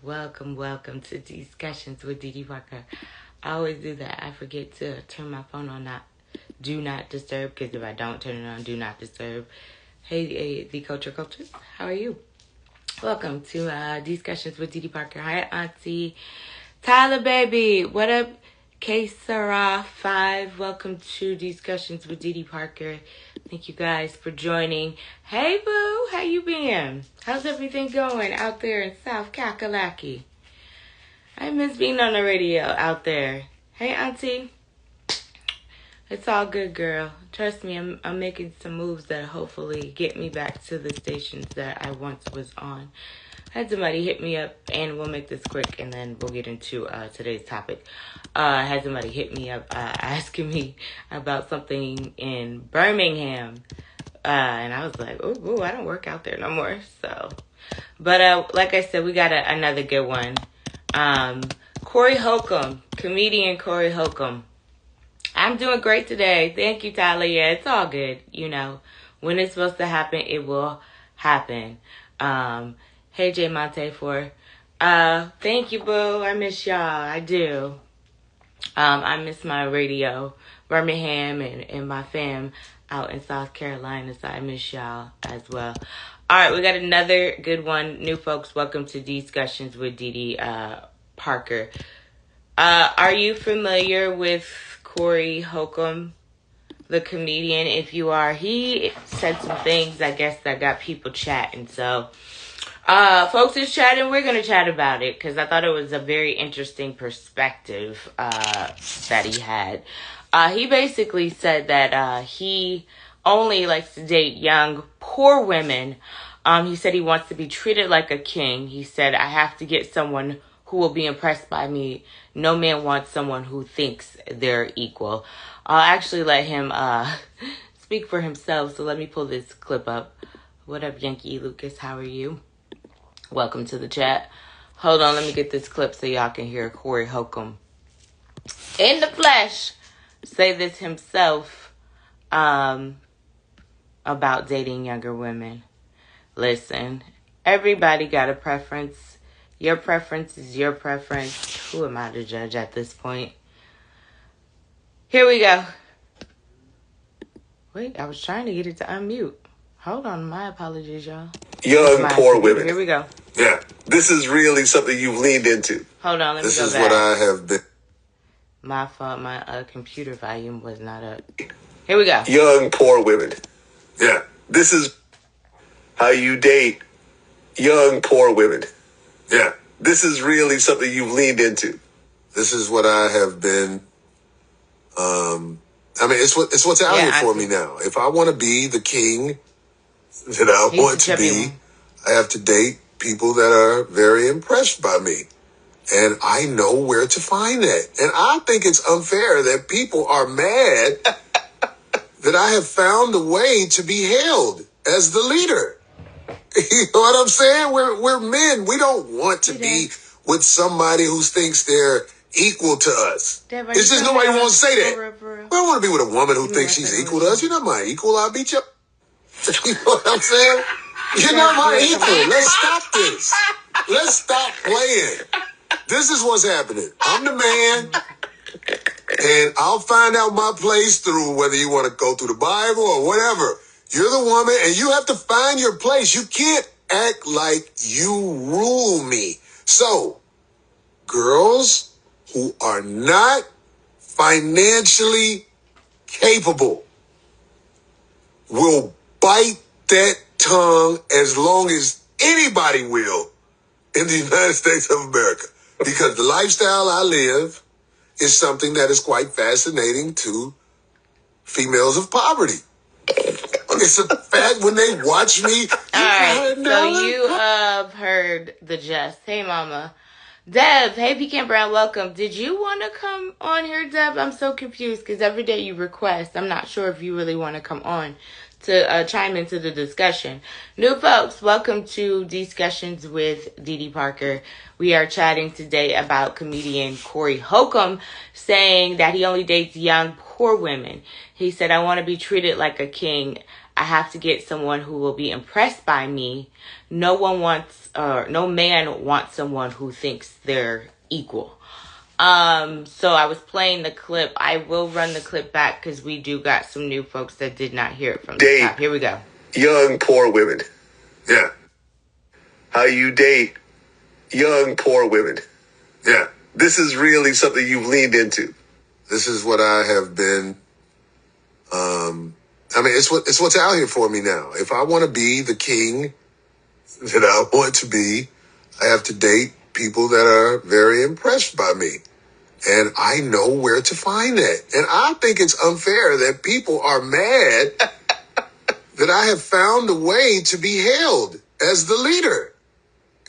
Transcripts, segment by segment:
Welcome to Discussions with Dee Parker. I always do that. I forget to turn my phone on do not disturb, because if I don't turn it on, do not disturb. Hey, the coaches, how are you? Welcome to Discussions with Dee Parker. Hi, Auntie. Tyler, baby. What up? K-Sarah 5. Welcome to Discussions with Dee Parker. Thank you guys for joining. Hey, boo. How you been? How's everything going out there in South Kakalaki? I miss being on the radio out there. Hey, Auntie. It's all good, girl. Trust me, I'm making some moves that hopefully get me back to the stations that I once was on. I had somebody hit me up, and we'll make this quick, and then we'll get into today's topic. I had somebody hit me up asking me about something in Birmingham, and I was like, "Ooh, I don't work out there no more." So, but like I said, we got another good one. Corey Holcomb, comedian Corey Holcomb. I'm doing great today. Thank you, Tyler. Yeah, it's all good. You know, when it's supposed to happen, it will happen. Hey, J Monte thank you, boo. I miss y'all. I do. I miss my radio, Birmingham, and my fam out in South Carolina. So I miss y'all as well. All right, we got another good one. New folks, welcome to Discussions with Dee Parker. Are you familiar with Corey Holcomb, the comedian? If you are, he said some things, I guess, that got people chatting. So, folks is chatting. We're going to chat about it because I thought it was a very interesting perspective that he had. He basically said that he only likes to date young, poor women. He said he wants to be treated like a king. He said, I have to get someone who will be impressed by me. No man wants someone who thinks they're equal. I'll actually let him speak for himself, so let me pull this clip up. What up, Yankee Lucas? How are you? Welcome to the chat. Hold on, let me get this clip so y'all can hear Corey Holcomb in the flesh say this himself about dating younger women. Listen, everybody got a preference. Your preference is your preference. Who am I to judge at this point? Here we go. Wait, I was trying to get it to unmute. Hold on, my apologies, y'all. Young, poor women. Here we go. Yeah, this is really something you've leaned into. Hold on, let me go back. This is what I have been. My fault, my computer volume was not up. Here we go. Young, poor women. Yeah, this is how you date young, poor women. Yeah, this is really something you've leaned into. This is what I have been. It's what's out here for me now. If I want to be the king that I want to be, I have to date people that are very impressed by me. And I know where to find that. And I think it's unfair that people are mad that I have found a way to be hailed as the leader. You know what I'm saying? We're men. We don't want to be with somebody who thinks they're equal to us. It's just nobody wants to say that. I don't want to be with a woman who thinks she's equal to us. You're not my equal. I'll beat you. You know what I'm saying? You're not my equal. Let's stop this. Let's stop playing. This is what's happening. I'm the man, and I'll find out my place through whether you want to go through the Bible or whatever. You're the woman, and you have to find your place. You can't act like you rule me. So, girls who are not financially capable will bite that tongue as long as anybody will in the United States of America. Because the lifestyle I live is something that is quite fascinating to females of poverty. It's a fact when they watch me. All right, so you have heard the jest. Hey, mama. Deb, hey, Pecan Brown, welcome. Did you want to come on here, Deb? I'm so confused because every day you request. I'm not sure if you really want to come on to chime into the discussion. New folks, welcome to Discussions with Dee Parker. We are chatting today about comedian Corey Holcomb saying that he only dates young, poor women. He said, I want to be treated like a king. I have to get someone who will be impressed by me. No man wants someone who thinks they're equal. So I was playing the clip. I will run the clip back because we do got some new folks that did not hear it from the top. Here we go. Young, poor women. Yeah. How you date young, poor women. Yeah. This is really something you've leaned into. This is what I have been, it's what's out here for me now. If I want to be the king that I want to be, I have to date people that are very impressed by me. And I know where to find that. And I think it's unfair that people are mad that I have found a way to be hailed as the leader.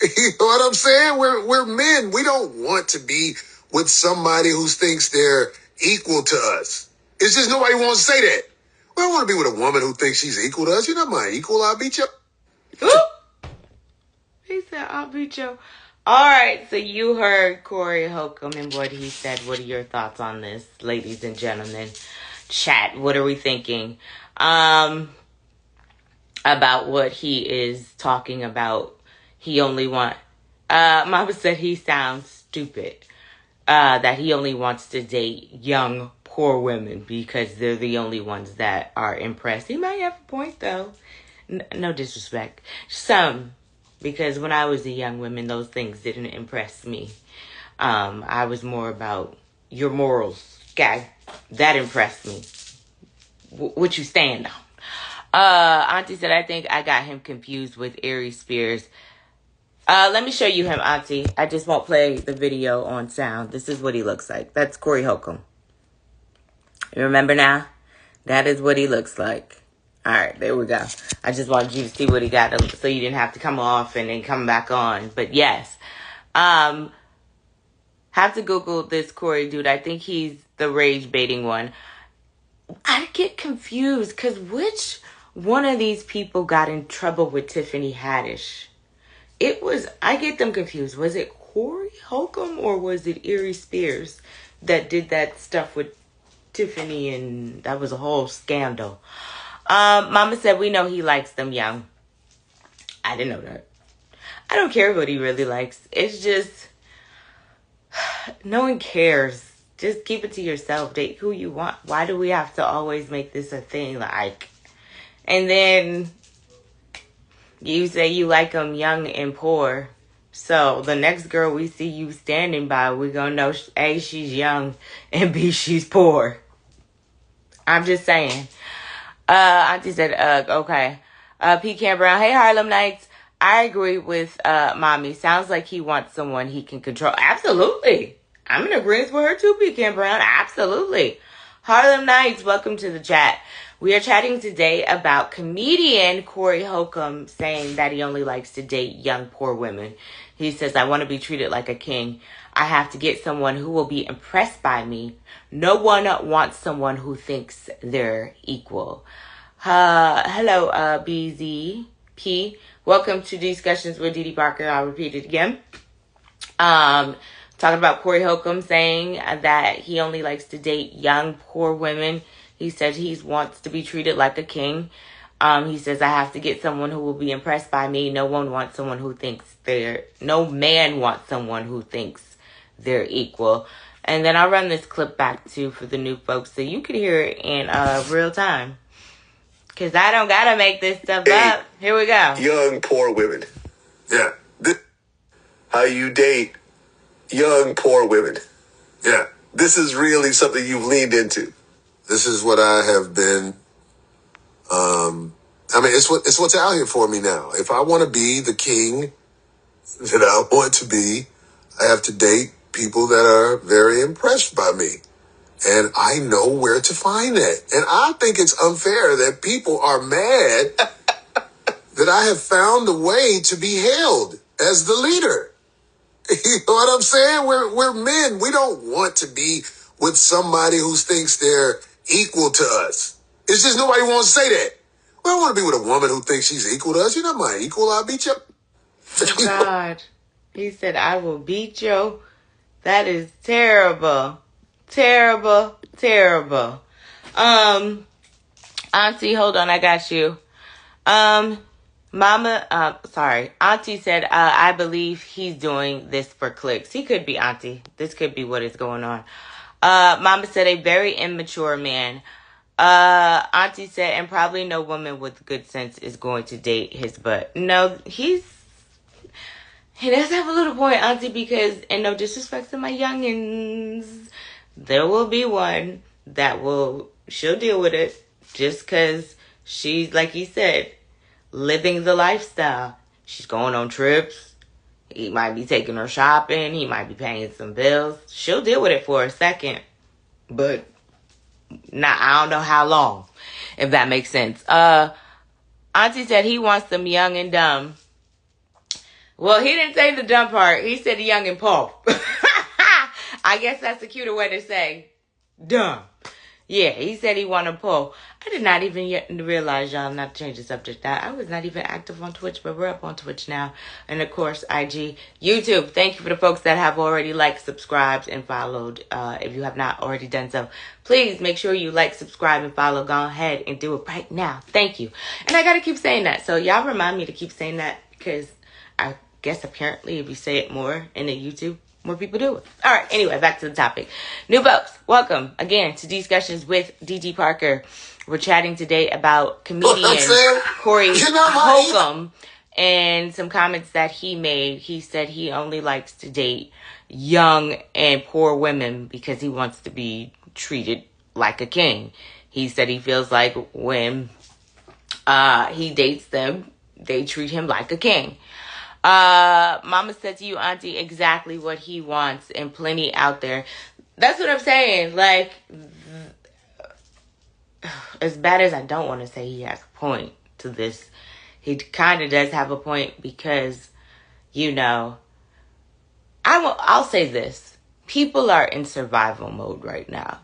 You know what I'm saying? We're men. We don't want to be with somebody who thinks they're equal to us. It's just nobody wants to say that. We don't want to be with a woman who thinks she's equal to us. You're not my equal. I'll beat you. He said, I'll beat you. All right, so you heard Corey Holcomb and what he said. What are your thoughts on this, ladies and gentlemen? Chat, what are we thinking about what he is talking about? He only Mama said he sounds stupid, that he only wants to date young, poor women because they're the only ones that are impressed. He might have a point, though. No disrespect. Some. Because when I was a young woman, those things didn't impress me. I was more about your morals, guy. That impressed me. What you stand on. Auntie said, I think I got him confused with Aries Spears. Let me show you him, Auntie. I just won't play the video on sound. This is what he looks like. That's Corey Holcomb. You remember now? That is what he looks like. All right, there we go. I just wanted you to see what he got so you didn't have to come off and then come back on. But yes, have to Google this Corey dude. I think he's the rage baiting one. I get confused because which one of these people got in trouble with Tiffany Haddish? I get them confused. Was it Corey Holcomb or was it Aries Spears that did that stuff with Tiffany and that was a whole scandal? Mama said, we know he likes them young. I didn't know that. I don't care what he really likes. It's just, no one cares. Just keep it to yourself. Date who you want. Why do we have to always make this a thing? And then you say you like them young and poor. So the next girl we see you standing by, we're going to know, A, she's young, and B, she's poor. I'm just saying. Auntie said, okay. Pecan Brown, hey, Harlem Nights. I agree with Mommy. Sounds like he wants someone he can control. Absolutely. I'm in agreement with her too, Pecan Brown. Absolutely. Harlem Nights, welcome to the chat. We are chatting today about comedian Corey Holcomb saying that he only likes to date young, poor women. He says, I want to be treated like a king. I have to get someone who will be impressed by me. No one wants someone who thinks they're equal. Hello, BZP. Welcome to Discussions with Didi Parker. I'll repeat it again. Talking about Corey Holcomb saying that he only likes to date young, poor women. He said he wants to be treated like a king. He says, I have to get someone who will be impressed by me. No man wants someone who thinks they're equal. And then I'll run this clip back too for the new folks so you can hear it in real time. Because I don't got to make this stuff up. Here we go. Young, poor women. Yeah. How you date young, poor women. Yeah. This is really something you've leaned into. This is what I have been, it's what's out here for me now. If I want to be the king that I want to be, I have to date people that are very impressed by me. And I know where to find that. And I think it's unfair that people are mad that I have found a way to be hailed as the leader. You know what I'm saying? We're men. We don't want to be with somebody who thinks they're equal to us. It's just nobody wants to say that. We don't want to be with a woman who thinks she's equal to us. You're not my equal. I'll beat you. Oh, God. He said, I will beat you. That is terrible. Terrible, terrible. Auntie, hold on, I got you. Auntie said, I believe he's doing this for clicks. He could be, Auntie. This could be what is going on. Mama said, a very immature man. Auntie said, and probably no woman with good sense is going to date his butt. No, he does have a little point, Auntie, because, and no disrespect to my youngins, there will be one that she'll deal with it just because she's, like he said, living the lifestyle. She's going on trips. He might be taking her shopping. He might be paying some bills. She'll deal with it for a second, but I don't know how long, if that makes sense. Auntie said he wants them young and dumb. Well, he didn't say the dumb part. He said young and poor. I guess that's a cuter way to say dumb. Yeah, he said he wanted pull. I did not even yet realize, y'all, not to change the subject, that I was not even active on Twitch, but we're up on Twitch now. And, of course, IG, YouTube. Thank you for the folks that have already liked, subscribed, and followed. If you have not already done so, please make sure you like, subscribe, and follow. Go ahead and do it right now. Thank you. And I got to keep saying that. So, y'all remind me to keep saying that because I guess apparently if you say it more in the YouTube, more people do it. All right. Anyway, back to the topic. New folks, welcome again to Discussions with DG Parker. We're chatting today about comedian Corey Holcomb and some comments that he made. He said he only likes to date young and poor women because he wants to be treated like a king. He said he feels like when he dates them, they treat him like a king. Mama said to you, Auntie, exactly what he wants and plenty out there. That's what I'm saying. Like, as bad as I don't want to say he has a point to this, he kind of does have a point because, you know, I'll say this. People are in survival mode right now.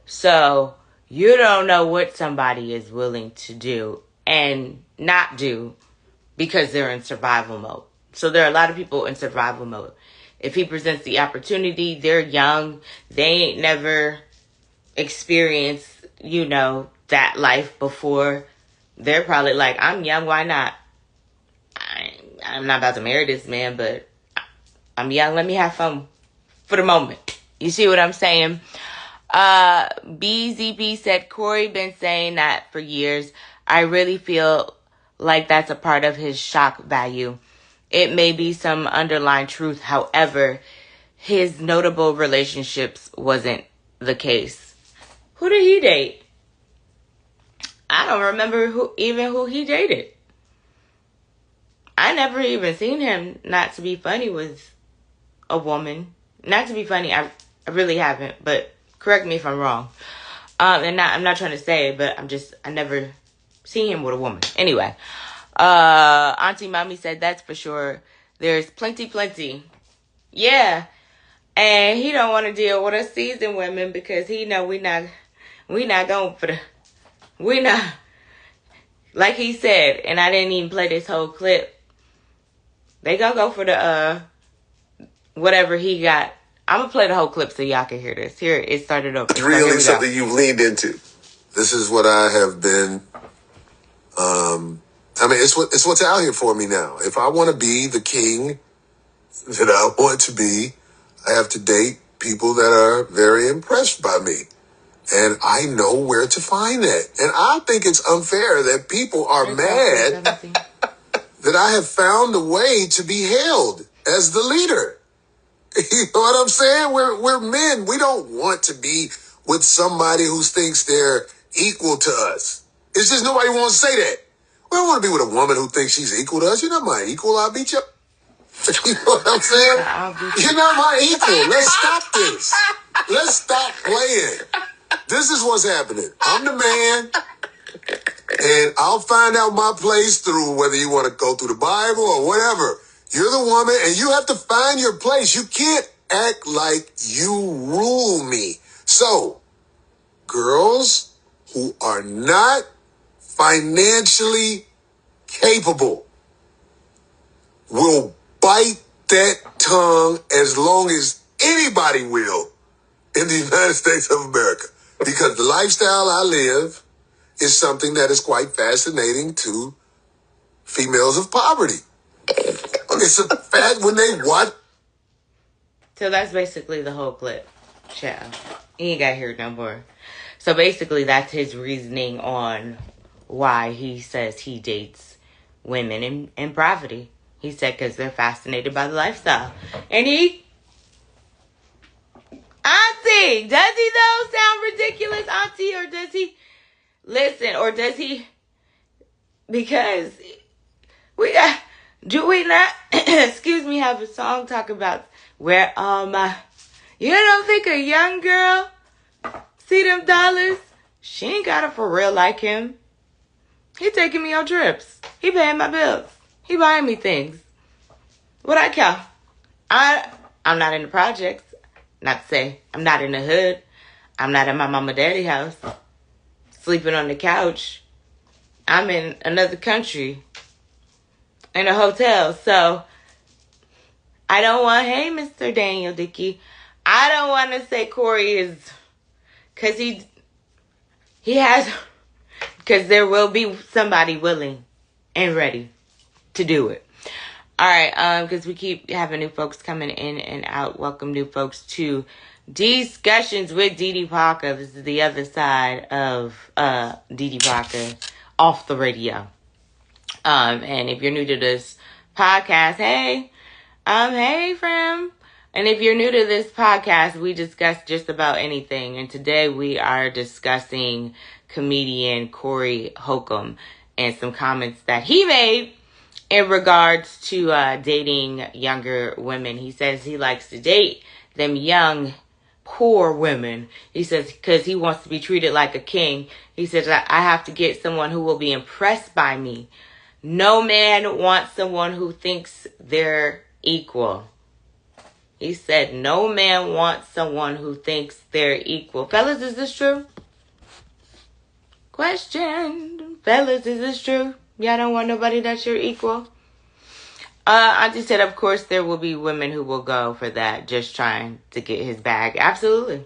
So you don't know what somebody is willing to do and not do because they're in survival mode. So there are a lot of people in survival mode. If he presents the opportunity, they're young. They ain't never experienced, you know, that life before. They're probably like, I'm young, why not? I'm not about to marry this man, but I'm young. Let me have fun for the moment. You see what I'm saying? BZB said, Corey been saying that for years. I really feel like that's a part of his shock value. It may be some underlying truth. However, his notable relationships wasn't the case. Who did he date? I don't remember who he dated. I never even seen him, not to be funny, with a woman. Not to be funny, I really haven't, but correct me if I'm wrong. I'm not trying to say it, but I never seen him with a woman. Anyway. Auntie Mommy said that's for sure. There's plenty. Yeah. And he don't want to deal with us seasoned women because he know we not going for we not, like he said, and I didn't even play this whole clip. They gonna go for the, whatever he got. I'm gonna play the whole clip so y'all can hear this. Here, it started over. It's really something you've leaned into. This is what I have been, it's what's out here for me now. If I want to be the king that I want to be, I have to date people that are very impressed by me. And I know where to find that. And I think it's unfair that people are mad that I have found a way to be hailed as the leader. You know what I'm saying? We're men. We don't want to be with somebody who thinks they're equal to us. It's just nobody wants to say that. We don't want to be with a woman who thinks she's equal to us. You're not my equal. I'll beat you. You know what I'm saying? You're not my equal. Let's stop this. Let's stop playing. This is what's happening. I'm the man, and I'll find out my place through whether you want to go through the Bible or whatever. You're the woman, and you have to find your place. You can't act like you rule me. So, girls who are not financially capable will bite that tongue as long as anybody will in the United States of America. Because the lifestyle I live is something that is quite fascinating to females of poverty. When they sit fat, when they what? So that's basically the whole clip. Child. He ain't got here no more. So basically that's his reasoning on why he says he dates women in poverty. He said because they're fascinated by the lifestyle. And Auntie, does he though sound ridiculous, Auntie? Or does he listen? Or does he, because do we not, excuse me, have a song talk about where all my, you don't think a young girl see them dollars? She ain't got it for real like him. He taking me on trips. He paying my bills. He buying me things. What I count? I'm not in the projects. Not to say I'm not in the hood. I'm not at my mama daddy house sleeping on the couch. I'm in another country in a hotel. So I don't want, hey, Mr. Daniel Dickey, I don't want to say Corey is, because he has, because there will be somebody willing and ready to do it. All right, because we keep having new folks coming in and out. Welcome new folks to Discussions with Didi Parker. This is the other side of Didi Parker off the radio. And if you're new to this podcast, hey, hey, friend. And if you're new to this podcast, we discuss just about anything. And today we are discussing comedian Corey Holcomb and some comments that he made in regards to dating younger women. He says he likes to date them young, poor women. He says because he wants to be treated like a king. He says, I have to get someone who will be impressed by me. No man wants someone who thinks they're equal. He said, no man wants someone who thinks they're equal. Fellas, is this true? Question. Fellas, is this true? Y'all don't want nobody that's your equal? I just said, of course, there will be women who will go for that, just trying to get his bag. Absolutely.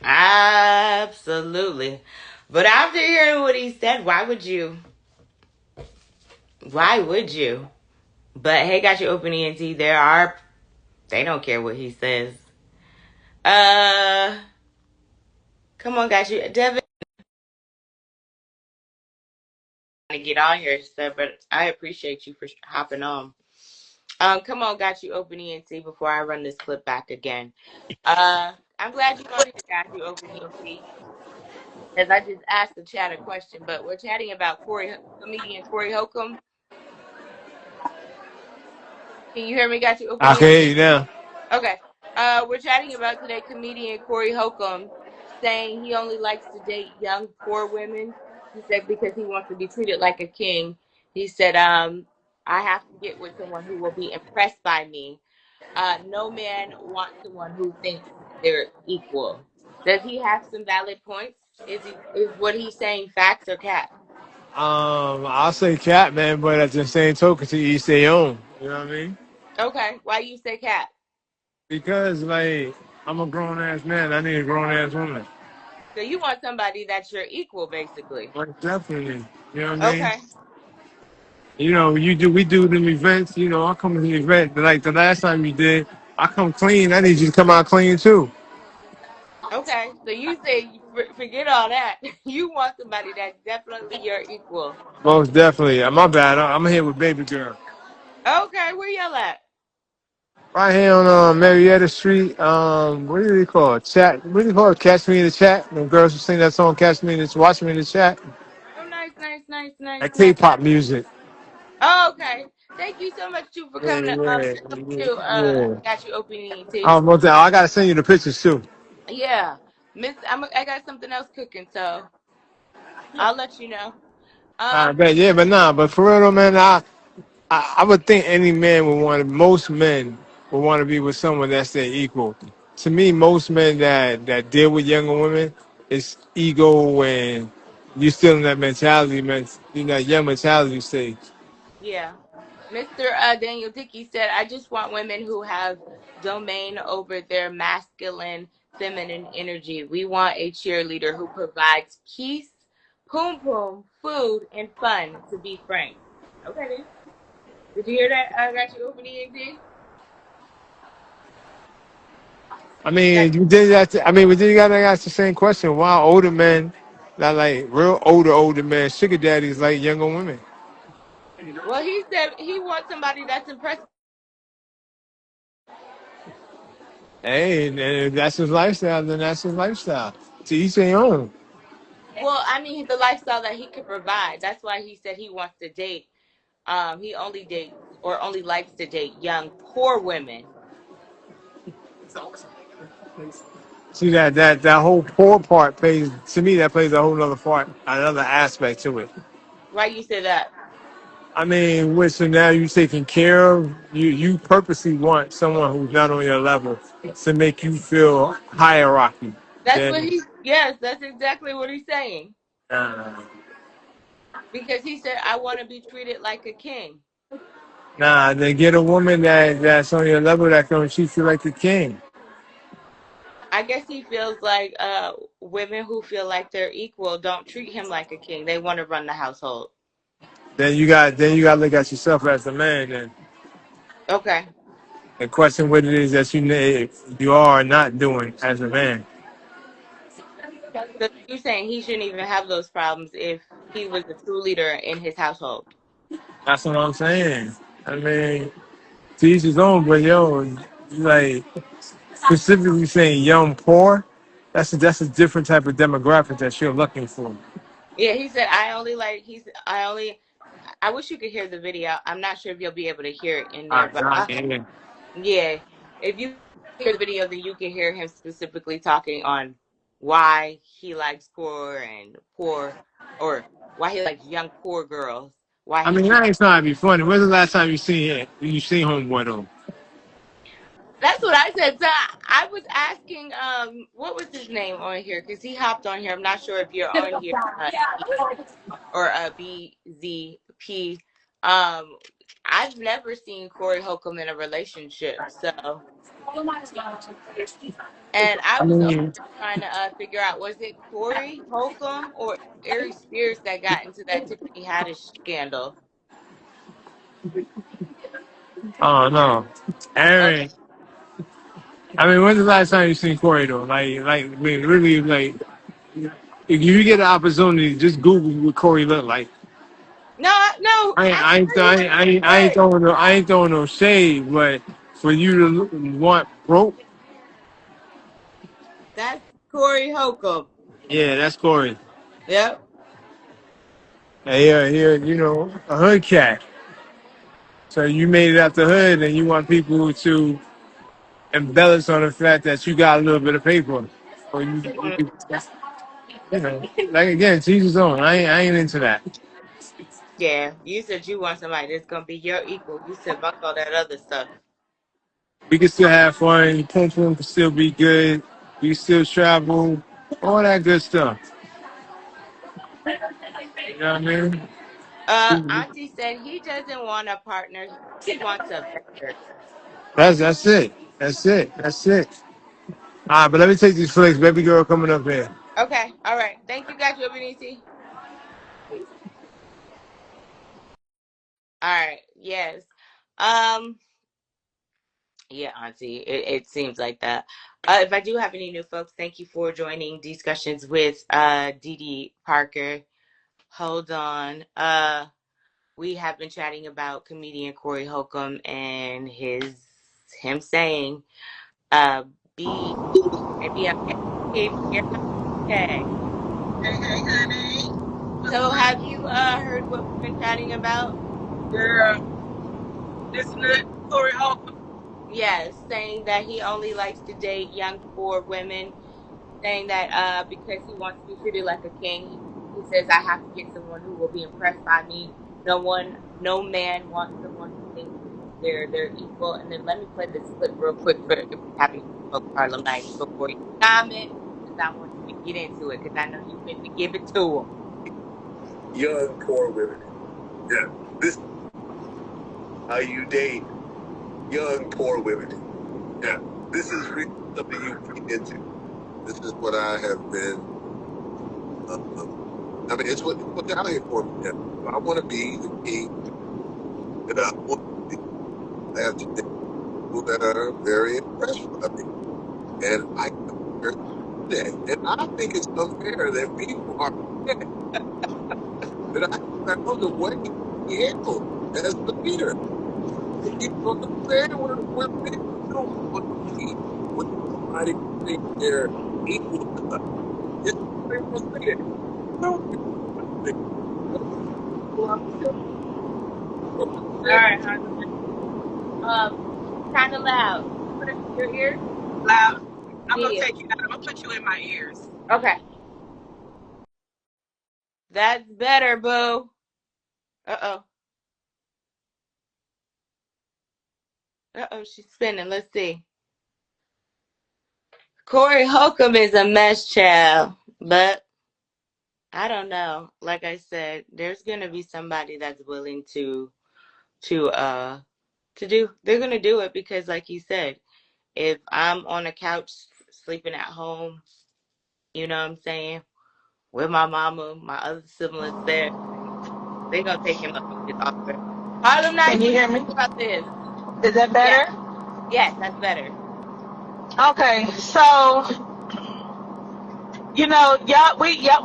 Absolutely. But after hearing what he said, why would you? Why would you? But hey, got your open ENT. They don't care what he says. Come on, got you. Devin. To get on here, sir, but I appreciate you for hopping on. Come on, got you open ENT before I run this clip back again. I'm glad you on here, got you open ENT. As I just asked the chat a question, but we're chatting about comedian Corey Holcomb. Can you hear me? Got you open ENT? I can hear you now. Okay. We're chatting about today comedian Corey Holcomb saying he only likes to date young, poor women. He said because he wants to be treated like a king. He said, I have to get with someone who will be impressed by me. No man wants someone who thinks they're equal. Does he have some valid points? Is what he's saying facts or cap? I'll say cat, man, but at the same token, to each their own. You know what I mean? Okay. Why you say cap? Because, like, I'm a grown ass man. I need a grown ass woman. So you want somebody that's your equal, basically. Like, definitely. You know what I mean? Okay. You know, we do them events. You know, I come to the event. Like, the last time you did, I come clean. I need you to come out clean, too. Okay, so you say forget all that. You want somebody that's definitely your equal. Most definitely. My bad. I'm here with baby girl. Okay, where y'all at? Right here on Marietta Street. What do they call it? Chat. What do you call it? Catch Me in the Chat. The girls who sing that song, Catch Me in the Watch Me in the Chat. Oh, nice, nice, nice, nice, That nice. K-pop music. Oh, okay. Thank you so much too for Yeah, coming to yeah, to yeah. got you opening too. I gotta send you the pictures too. Yeah, Miss, I got something else cooking, so I'll let you know. I Um, bet, yeah, but nah, but for real though, man, I would think any man would want most men would want to be with someone that's their equal. To me, most men that deal with younger women, it's ego and you still in that mentality, man. You know, that young mentality stage. yeah. Mr. Daniel Dickey said, I just want women who have domain over their masculine, feminine energy. We want a cheerleader who provides peace, poom poom, food, and fun, to be frank. Okay then. Did you hear that? I got you opening ENT. I Got mean, you did that. I mean, we did gotta ask the same question. Why older men, not like real older men, sugar daddies like younger women? well, he said he wants somebody that's impressed. Hey, and if that's his lifestyle, then that's his lifestyle. To each their own. Well, I mean, the lifestyle that he could provide. That's why he said he wants to date. He only dates or only likes to date young, poor women. See that whole poor part plays to me. That plays a whole other part, another aspect to it. Why you say that? I mean, which so now you taking care of you. You purposely want someone who's not on your level to make you feel hierarchy. That's what Then, he. Yes, that's exactly what he's saying. uh, Because he said, "I want to be treated like a king." then get a woman that's on your level that can treat you like a king. I guess he feels like women who feel like they're equal don't treat him like a king. They want to run the household. Then you got to look at yourself as a man Okay. and question what it is that you are not doing as a man. So you're saying he shouldn't even have those problems if he was a true leader in his household? That's what I'm saying. I mean, to each his own, but yo, like specifically saying young poor, that's a different type of demographic that you're looking for. Yeah, he said, "I only like." I only. I wish you could hear the video. I'm not sure if you'll be able to hear it in there, but Yeah. yeah, if you hear the video, then you can hear him specifically talking on why he likes poor, or why he likes young poor girls. Why I he mean, treats. that ain't trying to be funny. When's the last time you seen homeboy though? That's what I said. So I was asking, what was his name on here? Because he hopped on here. I'm not sure if you're on here, or BZP. Um, I've never seen Corey Holcomb in a relationship, so. And I I was over mean, here trying to figure out, was it Corey Holcomb or Ari Spears that got into that Tiffany Haddish scandal? oh no, Okay. Aaron. I mean, when's the last time you seen Corey though? I mean, really, like, if you get an opportunity, just Google what Corey looked like. No, no, I ain't, I I ain't, swear he I was ain't, I ain't, I ain't good. throwing no, I ain't throwing no shade, but for you to want broke, That's Corey Holcomb. yeah, that's Corey. Yep. And here, a hood cat. So you made it out the hood, and you want people to embellish on the fact that you got a little bit of paper, or Mm, like again, to each his own. I ain't into that. yeah, you said you want somebody that's gonna be your equal. You said fuck all that other stuff. We can still have fun. Pum pum can still be good. We can still travel. All that good stuff. You know what I mean? Auntie said he doesn't want a partner. He wants a vendor. That's it. That's it. That's it. All right, but let me take these flicks. Baby girl coming up here. Okay, all right. Thank you, got you, Benisi. All right, yes. Um, Yeah, Auntie, it seems like that. If I do have any new folks, thank you for joining discussions with Dee Dee Parker. Hold on. We have been chatting about comedian Corey Holcomb and him saying, uh, be maybe I'm getting here. Okay. Hey, hey, honey. What's So up, have you heard what we've been chatting about? girl? This nut, Corey Holcomb. Yes, saying that he only likes to date young poor women, saying that because he wants to be treated like a king, he says I have to get someone who will be impressed by me. No man wants someone who thinks they're equal. And then let me play this clip real quick for if you haven't spoke Harlem Nights before you comment, because I want you to get into it because I know you fit to give it to him. Young poor women. Yeah, this is how you date young poor women. Yeah, this is really something you get into. This is what I have been. I mean, it's what's out here for me. Yeah. I want to be the king. that I want to be. I have to date people that are very impressed by me. And I compare that. And I think it's unfair that people are mad that I found a way to handle as the leader. You know what I'm saying? We're men who don't want to be with somebody who thinks they're equal to us. It's somebody wants to say that. I don't think it's that makes a lot of sense. You know what I'm All saying? right, kind of loud. Put it in your ears. Loud. I'm gonna Medium. take you out. I'm gonna put you in my ears. Okay. That's better, boo. Uh-oh. Uh-oh, she's spinning. Let's see. Corey Holcomb is a mess child, but I don't know. Like I said, there's gonna be somebody that's willing to do. They're gonna do it because, like you said, if I'm on a couch sleeping at home, you know what I'm saying, with my mama, my other siblings there, they gonna take him up on his offer. Harlem Can Nights, you what you hear think me? about this? Is that Yes, better? yes, that's better. Okay, so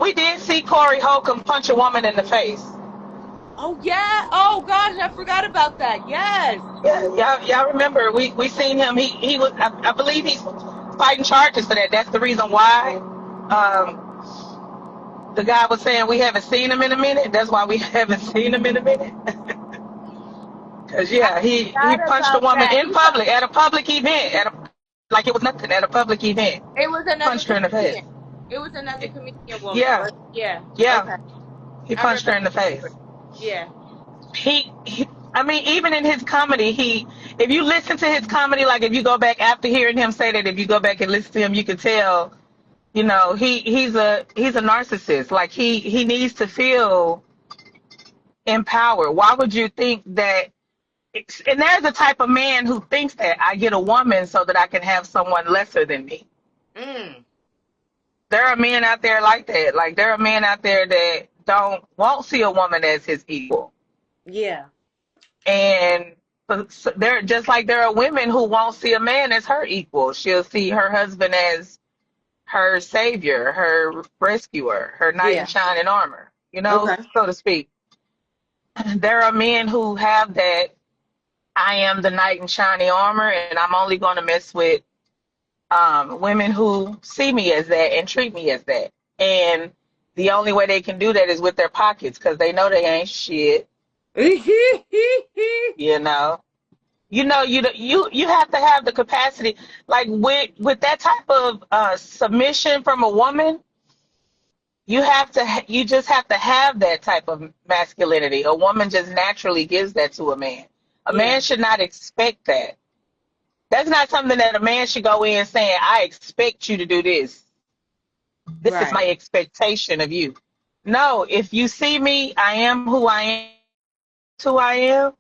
we did see Corey Holcomb punch a woman in the face. Oh yeah. Oh gosh, I forgot about that. Yes. Yeah, y'all remember we seen him. He was I believe he's fighting charges for that. That's the reason why. The guy was saying we haven't seen him in a minute. That's why we haven't seen him in a minute. Cause I yeah, he forgot punched a about woman that. in public at a public event like it was nothing at a public event. It was another Punched her in the face. comedian. It was another comedian woman, Yeah, but yeah. yeah. Okay. He I punched remember. her in the face. Yeah. He I mean, even in his comedy, if you listen to his comedy, like if you go back after hearing him say that, if you go back and listen to him, you can tell, he's a narcissist. Like he needs to feel empowered. Why would you think that? And there's a type of man who thinks that I get a woman so that I can have someone lesser than me. Mm. There are men out there like that. Like there are men out there that won't see a woman as his equal. Yeah. And there, just like there are women who won't see a man as her equal. She'll see her husband as her savior, her rescuer, her knight in Yeah. shining armor, Okay. so to speak. There are men who have that I am the knight in shining armor, and I'm only going to mess with women who see me as that and treat me as that. And the only way they can do that is with their pockets because they know they ain't shit, you know. You have to have the capacity, like with that type of submission from a woman. You just have to have that type of masculinity. A woman just naturally gives that to a man. A Yeah. man should not expect that. That's not something that a man should go in saying, I expect you to do this. This is Right. my expectation of you. No, if you see me, I am who I am, who I am.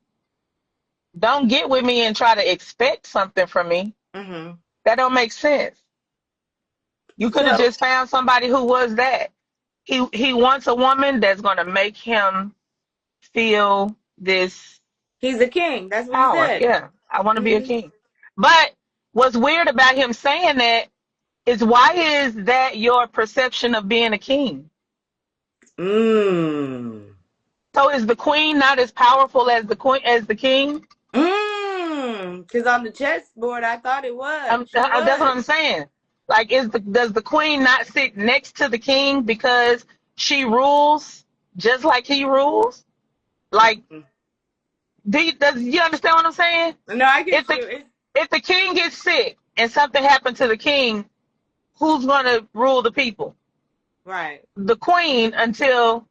Don't get with me and try to expect something from me. Mhm. That don't make sense. You could have So just found somebody who was that. He wants a woman that's going to make him feel this he's a king. That's what he power. said. Yeah, I want to be a Mhm. king. But what's weird about him saying that is, why is that your perception of being a king? Mm. So is the queen not as powerful as the king? Because on the chessboard, I thought it was. She That's what was. I'm saying. Like, does the queen not sit next to the king because she rules just like he rules? Like, Mm. does you understand what I'm saying? No, I If get the you. It's if the king gets sick and something happened to the king, who's gonna rule the people? right. The queen, until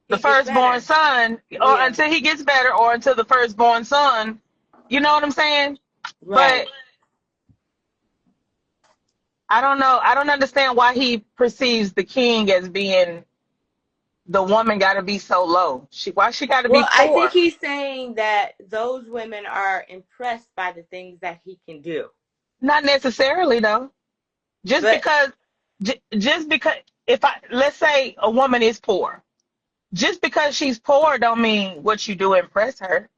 the He gets firstborn better. son, or Yeah. until he gets better, or until the firstborn son. You know what I'm saying? Right. But I don't know. I don't understand why he perceives the king as being the woman. Got to be so low. Why she got to be Well, I think poor? he's saying that those women are impressed by the things that he can do. Not necessarily though. Just But because, just because, if let's say a woman is poor, just because she's poor don't mean what you do impress her.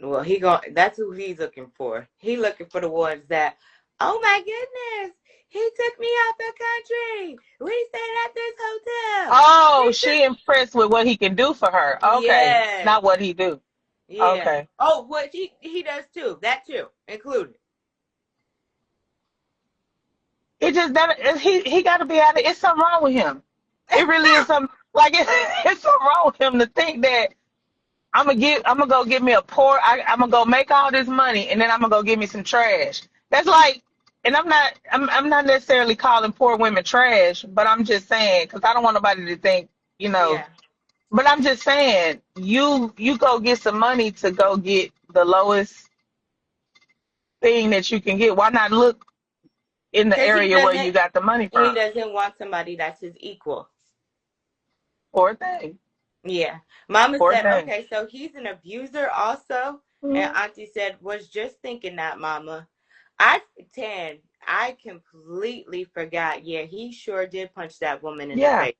Well, that's who he's looking for. He looking for the ones that, oh my goodness, he took me out the country. We stayed at this hotel. Oh, He took she impressed with what he can do for her. Okay. Yes. Not what he do. Yeah. Okay. Oh, what he does too. That too, included. It just that he got to be out of. It's something wrong with him. It really is something like it's something wrong with him to think that I'm gonna go get me a pour. I'm gonna go make all this money and then I'm gonna go get me some trash. That's like, and I'm not necessarily calling poor women trash, but I'm just saying because I don't want nobody to think, you know. Yeah. But I'm just saying you go get some money to go get the lowest thing that you can get. Why not look in the Because area where you got the money he from? doesn't want somebody that's his equal. Poor thing. Yeah. Mama Poor said, thing. okay, so he's an abuser also. And Mhm. Auntie said, was just thinking that, Mama. I completely forgot. Yeah, he sure did punch that woman in the Yeah, face,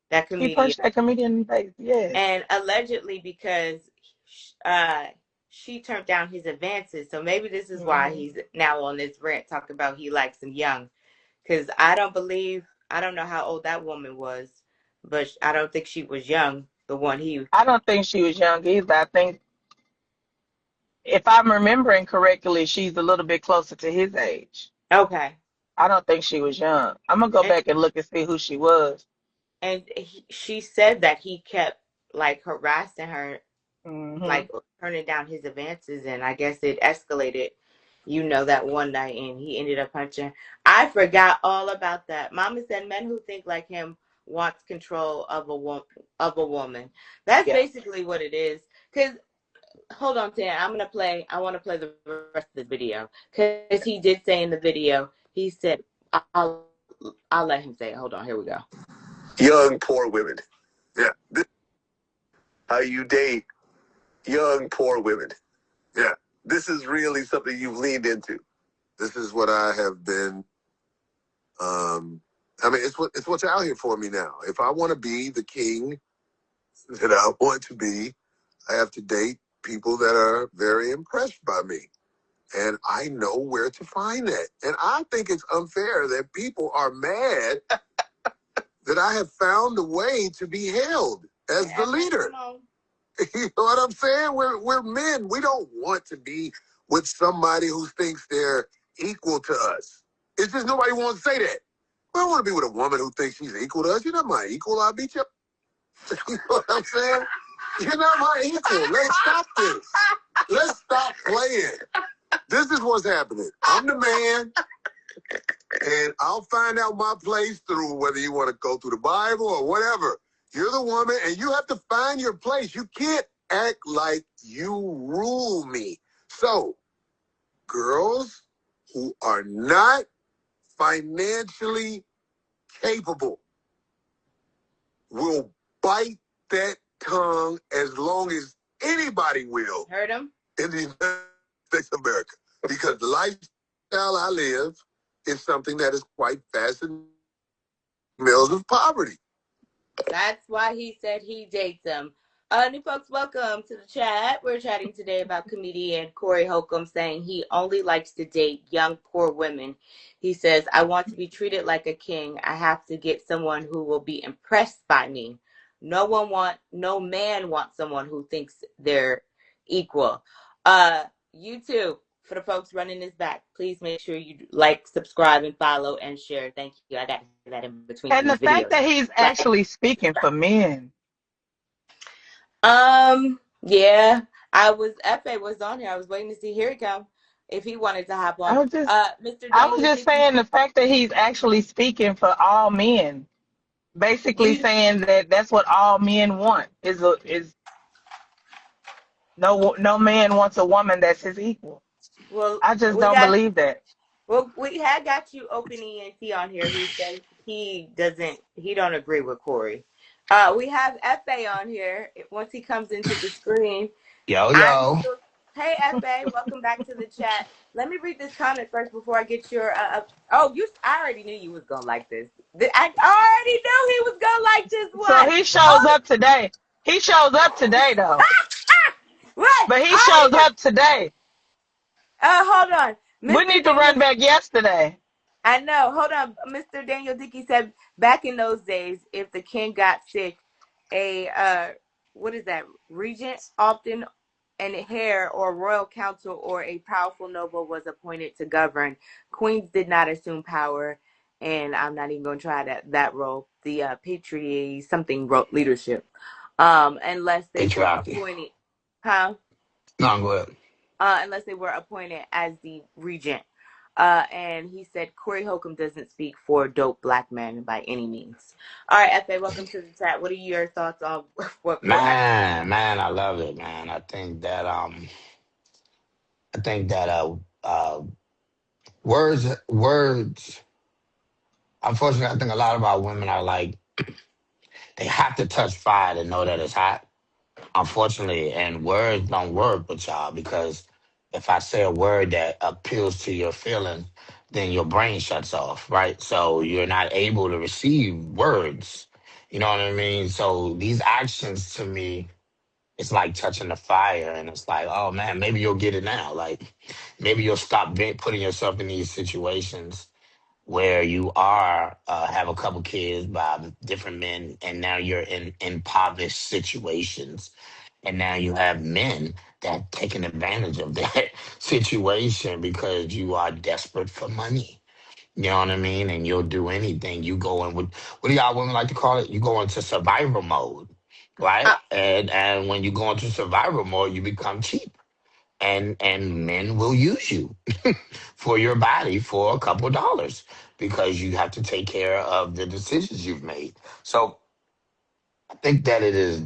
that he comedian. punched that comedian in the face. Yes. And allegedly because uh, she turned down his advances. So maybe this is why Hmm. he's now on this rant talking about he likes him young. Because I don't know how old that woman was, but I don't think she was young. The one he, I don't think she was young either. I think, if I'm remembering correctly, she's a little bit closer to his age. okay. I don't think she was young. I'm gonna go And, back and look and see who she was. she said that he kept like harassing her, Hmm. like turning down his advances, and I guess it escalated. You know that one night, and he ended up punching. I forgot all about that. Mama said men who think like him wants control of a woman. That's Yeah. basically what it is. Cause hold on, Dan. I want to play the rest of the video because he did say in the video. He said, "I'll, I'll let him say it." Hold on. Here we go. Young poor women. Yeah. How you date young poor women. Yeah. This is really something you've leaned into. This is what I have been. I mean, it's what's out here for me now. If I want to be the king that I want to be, I have to date people that are very impressed by me. And I know where to find that. And I think it's unfair that people are mad that I have found a way to be held as the leader. You know what I'm saying? We're men. We don't want to be with somebody who thinks they're equal to us. It's just nobody wants to say that. I don't want to be with a woman who thinks she's equal to us. You're not my equal. I'll beat you up. You know what I'm saying? You're not my equal. Let's stop this. Let's stop playing. This is what's happening. I'm the man, and I'll find out my place through whether you want to go through the Bible or whatever. You're the woman, and you have to find your place. You can't act like you rule me. So, girls who are not financially capable will bite that tongue as long as anybody will. Heard him? In the United States of America. Because the lifestyle I live is something that is quite fascinating. Males of poverty. That's why he said he dates them. New folks, welcome to the chat. We're chatting today about comedian Corey Holcomb saying he only likes to date young, poor women. He says, I want to be treated like a king. I have to get someone who will be impressed by me. No man wants someone who thinks they're equal. You too, for the folks running this back, please make sure you like, subscribe, and follow and share. Thank you. I got to say that in between And the these fact videos. that he's actually speaking for men. Yeah, Fa was on here. I was waiting to see. Here he come. If he wanted to hop on. Mr. I was Daniel, just did you saying the fact that he's actually speaking for all men, basically you saying that that's what all men want is no man wants a woman that's his equal. well I just we don't got believe that. well we had got you open ENT on here who says he don't agree with Corey. We have Fa on here. Once he comes into the screen. Yo, I'm yo. still, hey Fa, welcome back to the chat. Let me read this comment first before I get your I already knew you was gonna like this. I already knew he was gonna like this So one. he shows up today. He shows up today though. What? But he I showed even. up today. Hold on, We Mr. need to Daniel. run back yesterday. I know. Hold on, Mr. Daniel Dickey said back in those days, if the king got sick, a what is that? Regent often an heir or royal council or a powerful noble was appointed to govern. Queens did not assume power, and I'm not even going to try that role. The patriarchy something leadership, unless they were Patriarchy. appointed, huh? No, go ahead. Unless they were appointed as the regent. And he said Corey Holcomb doesn't speak for dope black men by any means. All right, Fa, welcome to the chat. What are your thoughts on what happened? Man, I love it, man. I think that words. Unfortunately, I think a lot of our women are like they have to touch fire to know that it's hot. Unfortunately, and words don't work with y'all because if I say a word that appeals to your feelings, then your brain shuts off, right? So you're not able to receive words. You know what I mean? So these actions to me, it's like touching the fire, and it's like, oh man, maybe you'll get it now. Like maybe you'll stop putting yourself in these situations where you are have a couple kids by different men, and now you're in impoverished situations, and now you have men that taking advantage of that situation because you are desperate for money. You know what I mean? And you'll do anything. You go in with what do y'all women like to call it? You go into survival mode, right? Uh, And when you go into survival mode, you become cheap, and men will use you for your body for a couple of dollars because you have to take care of the decisions you've made. So I think that it is.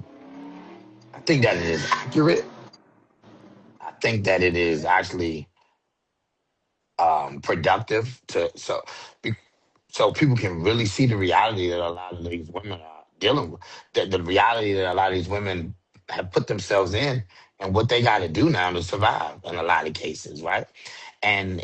I think that it is accurate. I think that it is actually productive to be, so people can really see the reality that a lot of these women are dealing with. The reality that a lot of these women have put themselves in, and what they got to do now to survive in a lot of cases, right? And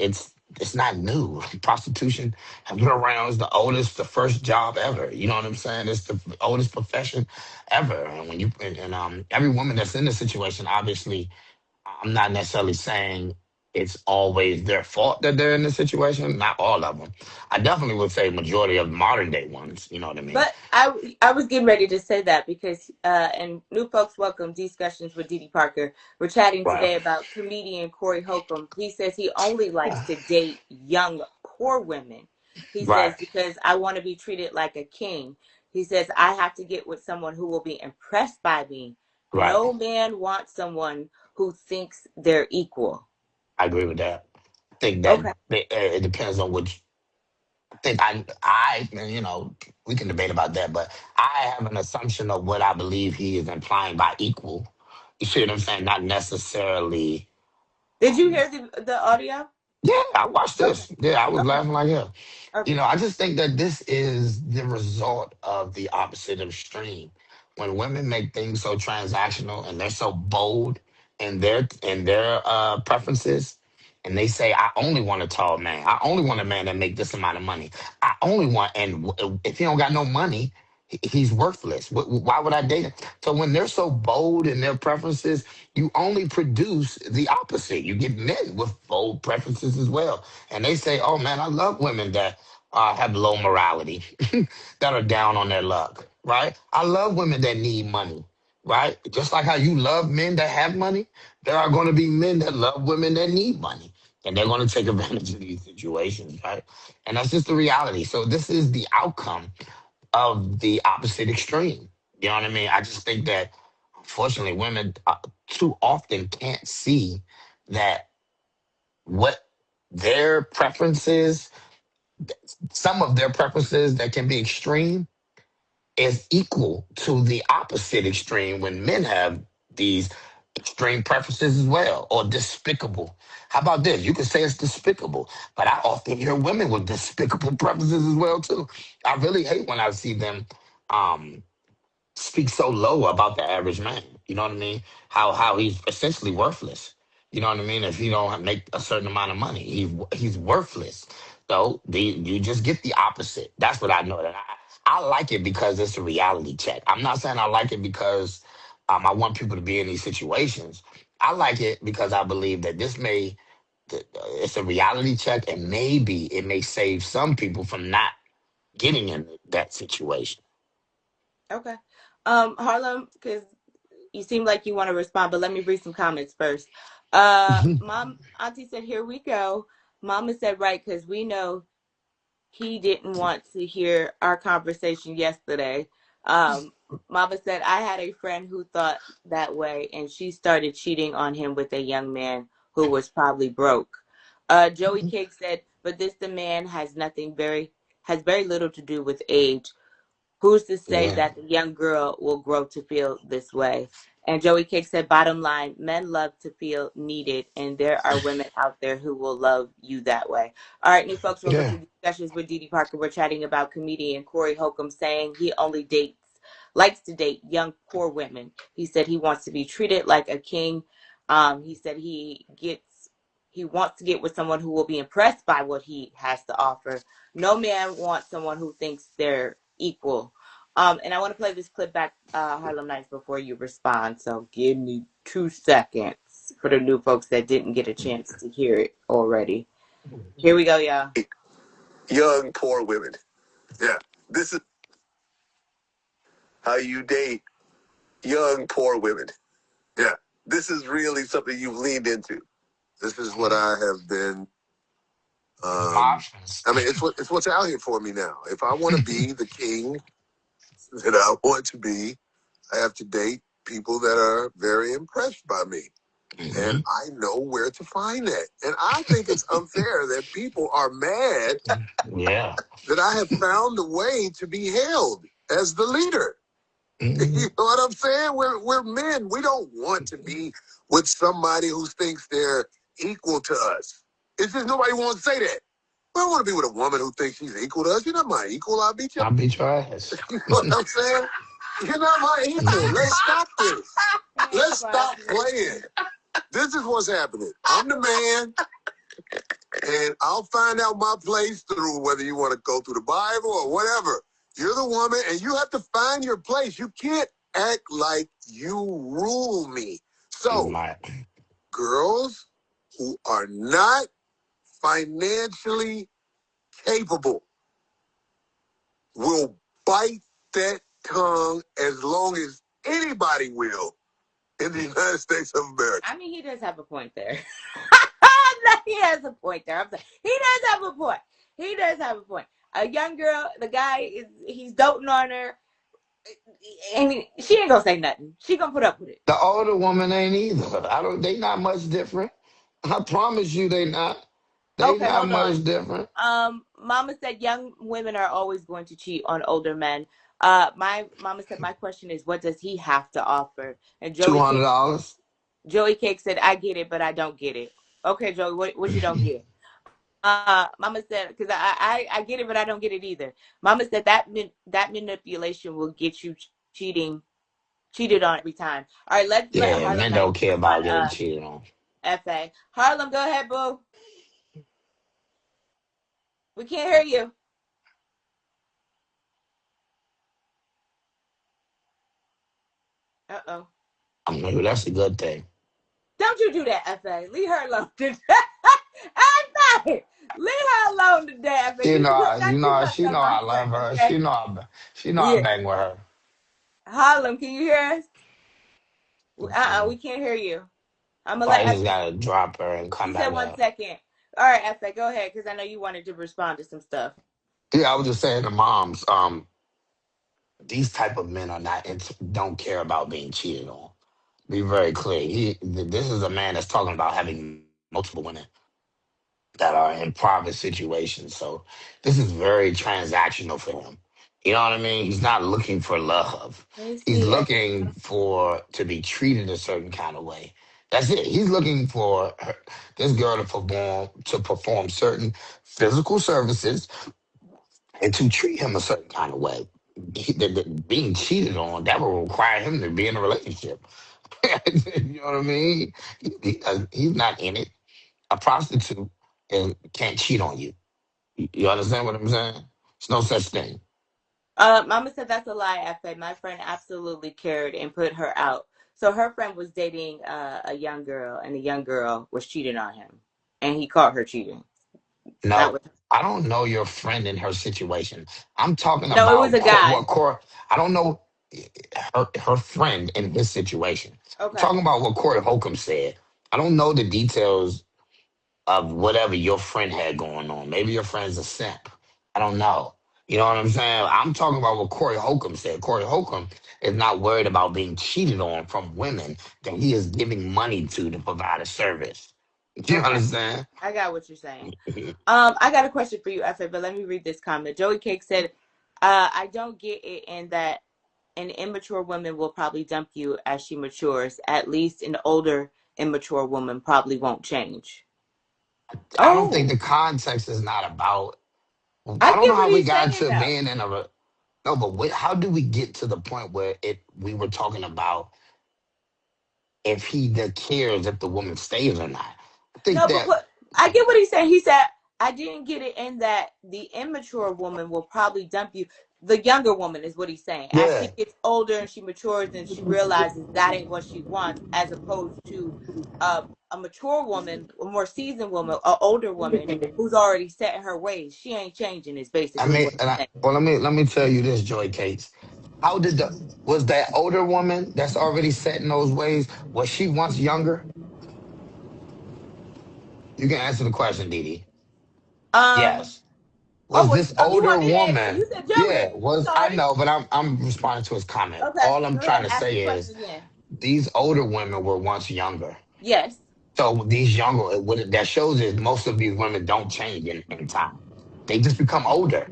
it's not new. Prostitution has been around. It's the oldest, the first job ever. You know what I'm saying? It's the oldest profession ever. And when you and every woman that's in this situation, obviously, I'm not necessarily saying it's always their fault that they're in this situation. Not all of them. I definitely would say majority of modern day ones. You know what I mean? but I was getting ready to say that because and new folks welcome discussions with Didi Parker. We're chatting Right. today about comedian Corey Holcomb. He says he only likes to date young poor women. He Right. says because I want to be treated like a king. He says I have to get with someone who will be impressed by me. Right. No man wants someone who thinks they're equal. I agree with that. I think that Okay. it depends on which. I think you know, we can debate about that, but I have an assumption of what I believe he is implying by equal. You see what I'm saying? Not necessarily. Did you Um, hear the audio? yeah, I watched Okay. this. Yeah, I was Okay. laughing like hell. You Okay. know, I just think that this is the result of the opposite of extreme. When women make things so transactional and they're so bold in their preferences, and they say, "I only want a tall man. I only want a man that make this amount of money. I only want." And if he don't got no money, he's worthless. Why would I date him? So when they're so bold in their preferences, you only produce the opposite. You get men with bold preferences as well, and they say, "Oh man, I love women that have low morality, that are down on their luck." Right? I love women that need money. Right? Just like how you love men that have money, there are going to be men that love women that need money, and they're going to take advantage of these situations. Right? And that's just the reality. So this is the outcome of the opposite extreme. You know what I mean? I just think that unfortunately women too often can't see that what their preferences, some of their preferences that can be extreme, is equal to the opposite extreme when men have these extreme preferences as well, or despicable. How about this? You could say it's despicable, but I often hear women with despicable preferences as well too. I really hate when I see them um speak so low about the average man. You know what I mean? How he's essentially worthless. You know what I mean? If he don't make a certain amount of money, he's worthless. So you just get the opposite. That's what I know. That I like it because it's a reality check. I'm not saying I like it because I want people to be in these situations. I like it because I believe that it's a reality check, and maybe it may save some people from not getting in that situation. Okay. Harlem, because you seem like you want to respond, but let me read some comments first. Mom, Auntie said, "Here we go." Mama said, "Right," because we know he didn't want to hear our conversation yesterday. Um, Mama said, "I had a friend who thought that way, and she started cheating on him with a young man who was probably broke." Joey Cake said, "But this demand has very little to do with age. Who's to say Yeah, that the young girl will grow to feel this way?" And Joey Cake said, "Bottom line, men love to feel needed, and there are women out there who will love you that way." All right, new folks, welcome yeah, to Discussions with Dee Dee Parker. We're chatting about comedian Corey Holcomb saying he only likes to date young, poor women. He said he wants to be treated like a king. He said he wants to get with someone who will be impressed by what he has to offer. No man wants someone who thinks they're equal. And I want to play this clip back, Harlem Nights, before you respond. So give me 2 seconds for the new folks that didn't get a chance to hear it already. Here we go, y'all. Young, poor women. Yeah. This is how you date young, poor women. Yeah. This is really something you've leaned into. This is what I have been. some options. I mean, it's what's out here for me now. If I want to be the king that I want to be, I have to date people that are very impressed by me. And Hmm. I know where to find that. And I think it's unfair that people are mad Yeah. that I have found a way to be hailed as the leader. Hmm. You know what I'm saying? We're men. We don't want to be with somebody who thinks they're equal to us. It's just nobody wants to say that. I don't want to be with a woman who thinks she's equal to us. You're not my equal. I'll beat you. I'll beat your ass. You know what I'm saying? You're not my equal. Let's stop this. Let's stop playing. This is what's happening. I'm the man, and I'll find out my place through whether you want to go through the Bible or whatever. You're the woman, and you have to find your place. You can't act like you rule me. So, My, girls who are not financially capable will bite that tongue as long as anybody will in the United States of America. I mean, he does have a point there. He has a point there. I'm sorry. He does have a point. He does have a point. A young girl, the guy he's doting on her, and she ain't gonna say nothing. She gonna put up with it. the older woman ain't either. I don't. They not much different. I promise you, they not. They Okay, not hold on. much different. Mama said young women are always going to cheat on older men. My mama said my question is, what does he have to offer? And Two hundred dollars. Joey Cake said, I get it, but I don't get it. Okay, Joey, what you don't get? Mama said, because I get it, but I don't get it either. Mama said that manipulation will get you cheated on every time. All right, let's let Yeah, Harlem men Night don't care about respond. getting cheated on. FA. Harlem, go ahead, boo. We can't hear you. Uh-oh. That's a good thing. Don't you do that, FA. Leave her alone today. FA. Leave her alone today, FA. You doing not too much She on know my I love friend, her. okay? She know I Yeah. bang with her. Harlem, can you hear us? We can't hear you. I'm gonna Probably let just FA. gotta drop her and She come said back one up. second. All right, FA, go ahead, because I know you wanted to respond to some stuff. Yeah, I was just saying to moms, these type of men are not don't care about being cheated on. Be very clear. This is a man that's talking about having multiple women that are in private situations. So this is very transactional for him. You know what I mean? He's not looking for love. Hey, He's sweetie. looking for to be treated a certain kind of way. That's it. He's looking for this girl to perform certain physical services and to treat him a certain kind of way. Being cheated on, that will require him to be in a relationship. You know what I mean? He's not in it. A prostitute and can't cheat on you. You understand what I'm saying? It's no such thing. Mama said that's a lie, FA. My friend absolutely cared and put her out. So her friend was dating a young girl, and the young girl was cheating on him, and he caught her cheating. That No, was I don't know your friend in her situation. I'm talking no, it was about a guy. what Corey. I don't know her friend in his situation. I'm Okay, talking about what Corey Holcomb said. I don't know the details of whatever your friend had going on. Maybe your friend's a simp. I don't know. You know what I'm saying? I'm talking about what Corey Holcomb said. Corey Holcomb is not worried about being cheated on from women that he is giving money to provide a service. Do you okay, understand? I got what you're saying. I got a question for you, Fa, but let me read this comment. Joey Cake said, "I don't get it in that an immature woman will probably dump you as she matures. At least an older, immature woman probably won't change." I don't think Oh, the context is not about. I I don't know get what how we he's got saying to though. being in a. No, but how do we get to the point where we were talking about if he cares if the woman stays or not? I think No, but that. I get what he's saying. He said, I didn't get it in that the immature woman will probably dump you. The younger woman is what he's saying. As she Yeah, gets older and she matures and she realizes that ain't what she wants, as opposed to a mature woman, a more seasoned woman, an older woman who's already set in her ways. She ain't changing, is I basically mean, what he's saying. well, let me tell you this, Joy Cates. How did the was that older woman that's already set in those ways? Was she once younger? You can answer the question, Dee Dee. Um, Yes. Was this oh, you older want me to answer? woman? You said Joey. Yeah, was I Sorry. know, but I'm responding to his comment. Okay, All I'm go ahead. trying to Ask the say is question again. these older women were once younger. Yes. So these younger, that shows is most of these women don't change in time. They just become older,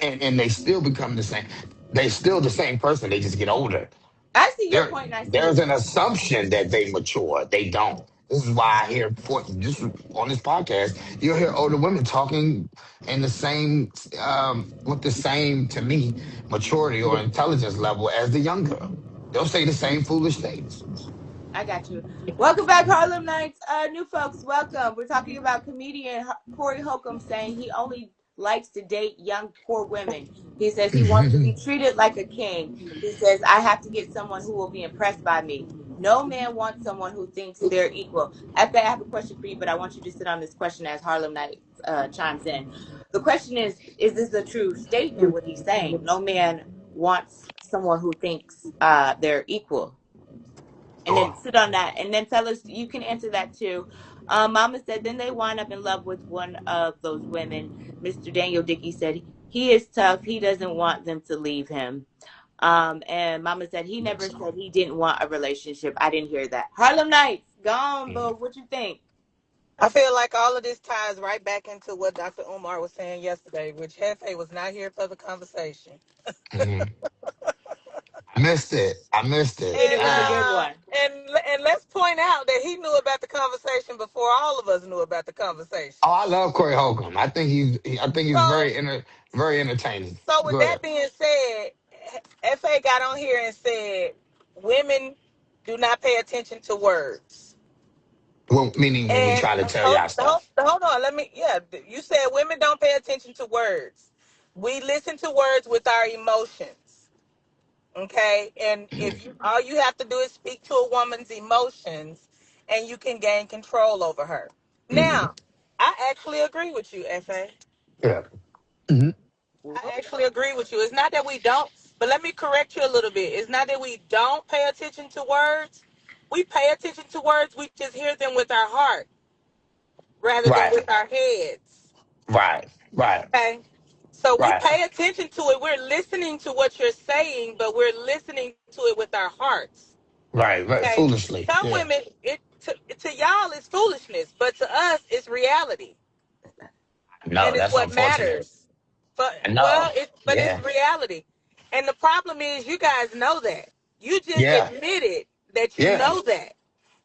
and they still become the same. They still the same person. They just get older. I see your There, point and I see there's what an you're saying. assumption that they mature. They don't. This is why I hear just on this podcast, you'll hear older women talking in the same, with the same to me maturity or intelligence level as the young girl. They'll say the same foolish things. I got you. Welcome back, Harlem Nights. New folks, welcome. We're talking about comedian Corey Holcomb saying he only likes to date young, poor women. He says he wants to be treated like a king. He says, I have to get someone who will be impressed by me. No man wants someone who thinks they're equal. After I have a question for you, but I want you to sit on this question as Harlem Nights chimes in. The question is this a true statement, what he's saying? No man wants someone who thinks they're equal, and then Sure. sit on that and then tell us. You can answer that too. Mama said then they wind up in love with one of those women. Mr. Daniel Dickey said he is tough, he doesn't want them to leave him. And Mama said he never said he didn't want a relationship. I didn't hear that. Harlem Nights gone, but what you think? I feel like all of this ties right back into what Dr. Umar was saying yesterday, which Hefe was not here for the conversation. Mhm. I missed it. I missed it. And it And was a Dang. good one. let's point out that he knew about the conversation before all of us knew about the conversation. Oh, I love Corey Holcomb. I think he's So very entertaining. so with Go that ahead. being said, FA got on here and said women do not pay attention to words. Well, meaning when we And try to tell y'all stuff. hold on, you said women don't pay attention to words. We listen to words with our emotions. Okay? And Mhm. if you all you have to do is speak to a woman's emotions and you can gain control over her. Mhm. Now, I actually agree with you, FA. Yeah. Mhm. I actually agree with you. It's not that we don't, but let me correct you a little bit. It's not that we don't pay attention to words. We pay attention to words, we just hear them with our heart rather than Right. with our heads. Right. Right. Okay? So we Right. pay attention to it. We're listening to what you're saying, but we're listening to it with our hearts. Right. Right. Okay? Foolishly. Some Yeah. women, to y'all, it's foolishness, but to us, it's reality. And No, it's that's what unfortunate. matters. I know. But it's Yeah. reality. And the problem is you guys know that. You just Yeah. admitted that you Yeah. know that.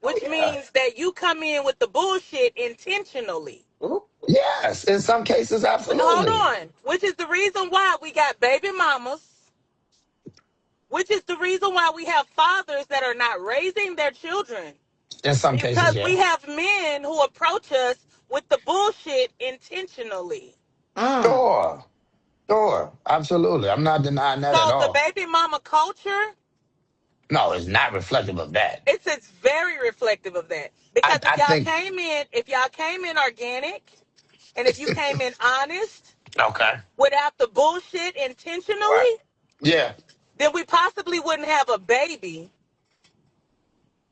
Oh Which yeah. means that you come in with the bullshit intentionally. Ooh. Yes. In some cases, Hold absolutely. on. Which is the reason why we got baby mamas. Which is the reason why we have fathers that are not raising their children. In some cases, Because we yeah. have men who approach us with the bullshit intentionally. Mm. Sure. Sure. Absolutely. I'm not denying that at So the all. baby mama culture No, it's not reflective of that. It's very reflective of that. Because I think if y'all came in organic, and if you came in honest, okay. without the bullshit Right. intentionally, Yeah. then we possibly wouldn't have a baby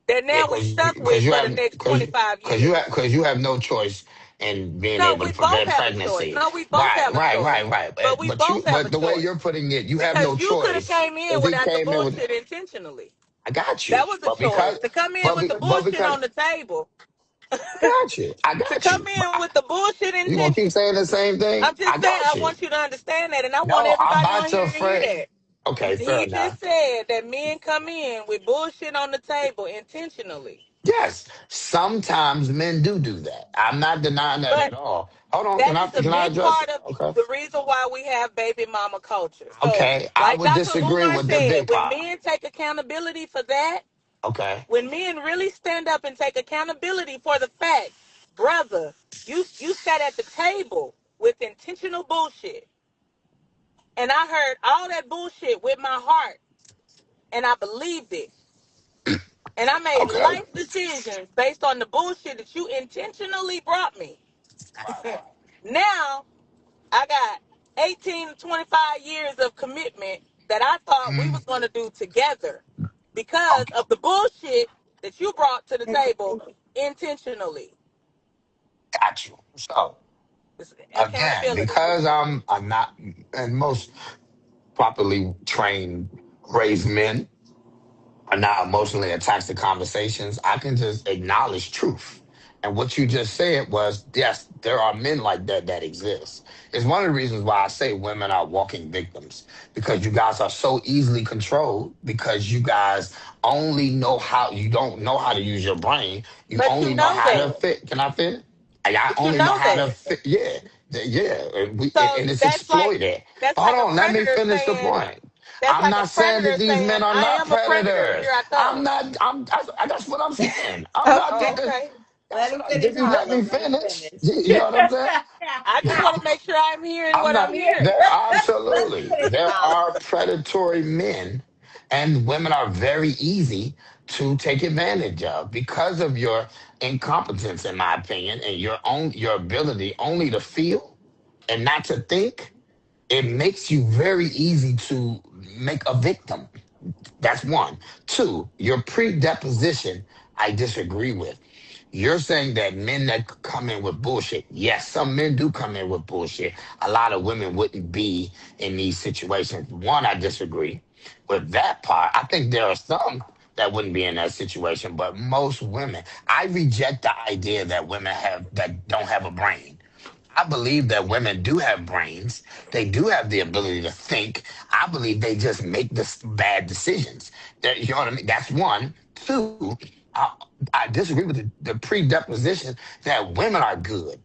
that Yeah, now we stuck with you for the have next 25 years. because you have no choice in being No, able we to both prevent have a choice. pregnancy. No, we both Right, have a right, choice. right, right. But we both have a But the way you're choice. putting it, you have no Because you could have choice. came in If he without the came in with, bullshit intentionally. I got you, That was a but choice. because, To come in with the but bullshit because on the table. I To got come you. But in with the bullshit you gonna keep intention. saying the same thing? I'm just I saying, got I you. want you to understand that, and I want No, I'm everybody about on to here to hear afraid. that. Okay, fair He just enough. said that men come in with bullshit on the table intentionally. Yes, sometimes men do that. I'm not denying that But at all. Hold on, that is a can I big address part it? of Okay. the reason why we have baby mama culture. So, Okay, I like would Dr. disagree Umar with the said, big when part. men take accountability for that, Okay, when men really stand up and take accountability for the fact, brother, you sat at the table with intentional bullshit, and I heard all that bullshit with my heart, and I believed it, and I made okay. life decisions based on the bullshit that you intentionally brought me. Right, Now I got 18 to 25 years of commitment that I thought we was right. going to do together because Okay, of the bullshit that you brought to the table intentionally. got you. So It's again, accountability. because I'm not, and most properly trained raised men are not emotionally attached to conversations, I can just acknowledge truth. And what you just said was, yes, there are men like that exist. It's one of the reasons why I say women are walking victims because you guys are so easily controlled because you guys only know how, you don't know how to use your brain. You But you only know know how to that. fit. Can I fit? I But you only know know how to that. fit. Yeah, yeah. So And it's that's like exploited. that's Hold like a on, let me predator finish the saying point. that's I'm like a not saying that predator these saying, men are I not am a predator. predators. Here I I'm come. not. That's what I'm saying. I'm not. Okay. Oh, okay. That's Let what him I, finish, if you let me Harlem. Let him finish, finish. you know what I'm saying? I just want to make sure I'm hearing I'm what I'm not. hearing. There Let him absolutely finish, there Harlem. are predatory men, and women are very easy to take advantage of because of your incompetence, in my opinion, and your ability only to feel and not to think. It makes you very easy to make a victim. That's one. Two, your predeposition, I disagree with. You're saying that men that come in with bullshit. Yes, some men do come in with bullshit. A lot of women wouldn't be in these situations. One, I disagree with that part. I think there are some that wouldn't be in that situation, but most women, I reject the idea that women have that don't have a brain. I believe that women do have brains. They do have the ability to think. I believe they just make this bad decisions. You know what I mean? That's one. Two, I, I disagree with the predeposition that women are good.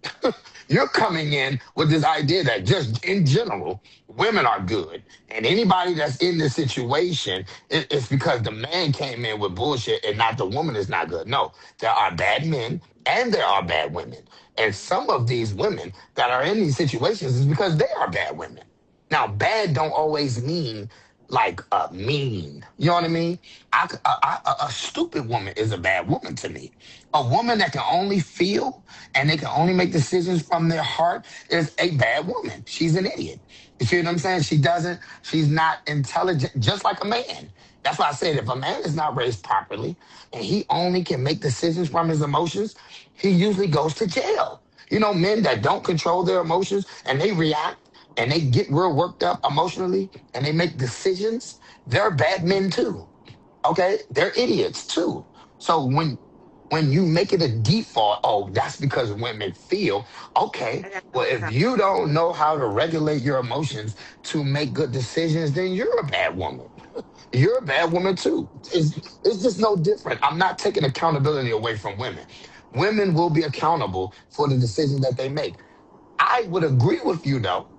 You're coming in with this idea that just in general, women are good. And anybody that's in this situation, it's because the man came in with bullshit and not the woman is not good. No, there are bad men and there are bad women. And some of these women that are in these situations is because they are bad women. Now, bad don't always mean like mean. You know what I mean? A stupid woman is a bad woman to me. A woman that can only feel and they can only make decisions from their heart is a bad woman. She's an idiot. You see what I'm saying? She's not intelligent, just like a man. That's why I said if a man is not raised properly and he only can make decisions from his emotions, he usually goes to jail. You know, men that don't control their emotions and they react and they get real worked up emotionally and they make decisions, they're bad men too. Okay? They're idiots too. So when you make it a default, oh, that's because women feel, okay, I got well, something if to you don't know how to regulate your emotions to make good decisions, then you're a bad woman. You're a bad woman too. It's just no different. I'm not taking accountability away from women. Women will be accountable for the decisions that they make. I would agree with you though,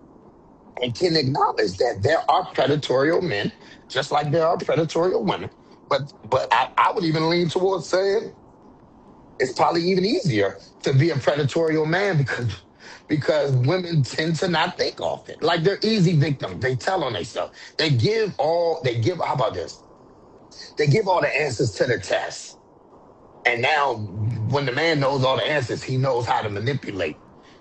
and can acknowledge that there are predatory men, just like there are predatory women. But I would even lean towards saying it's probably even easier to be a predatory man because women tend to not think often. Like they're easy victims. They tell on themselves. They give. How about this? They give all the answers to the test. And now, when the man knows all the answers, he knows how to manipulate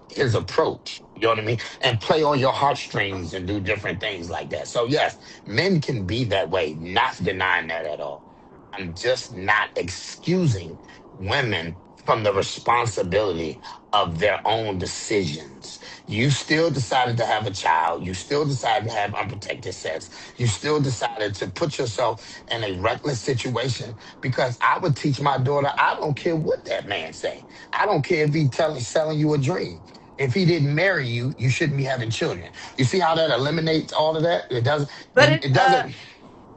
his approach. You know what I mean? And play on your heartstrings and do different things like that. So, yes, men can be that way, not denying that at all. I'm just not excusing women from the responsibility of their own decisions. You still decided to have a child. You still decided to have unprotected sex. You still decided to put yourself in a reckless situation because I would teach my daughter, I don't care what that man say. I don't care if he selling you a dream. If he didn't marry you, you shouldn't be having children. You see how that eliminates all of that? It doesn't. But It doesn't.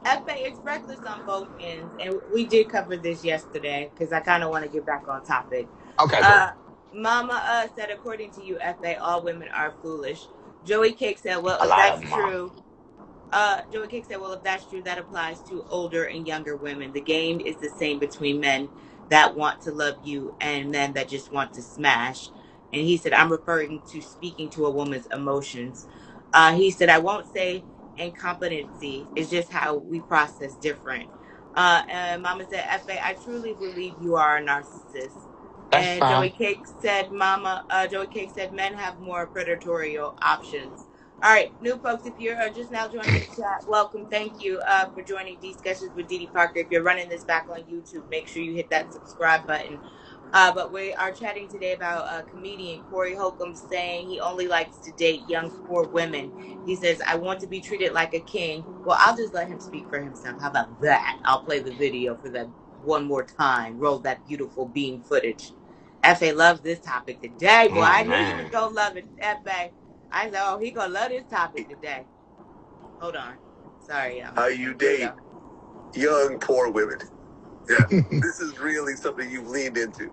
FA, it's reckless on both ends, and we did cover this yesterday because I kind of want to get back on topic. Okay, cool. Uh, Mama said, according to you, FA, all women are foolish. Joey Cake said, well, A if lot of that's them are. true, Joey Cake said, well, if that's true, that applies to older and younger women. The game is the same between men that want to love you and men that just want to smash. And he said, I'm referring to speaking to a woman's emotions. He said, I won't say incompetency. It's just how we process different. And Mama said, FA, I truly believe you are a narcissist. That's And fine. Joey Cake said, men have more predatory options. All right, new folks, if you're just now joining the chat, welcome. Thank you for joining Discussions with Didi Parker. If you're running this back on YouTube, make sure you hit that subscribe button. But we are chatting today about comedian Corey Holcomb saying he only likes to date young, poor women. He says, I want to be treated like a king. Well, I'll just let him speak for himself. How about that? I'll play the video for that one more time. Roll that beautiful beam footage. FA loves this topic today, boy. Oh, I knew you was man. going to love it, FA. I know he gonna love this topic today. Hold on. Sorry, How you date young, poor women. Yeah, this is really something you've leaned into.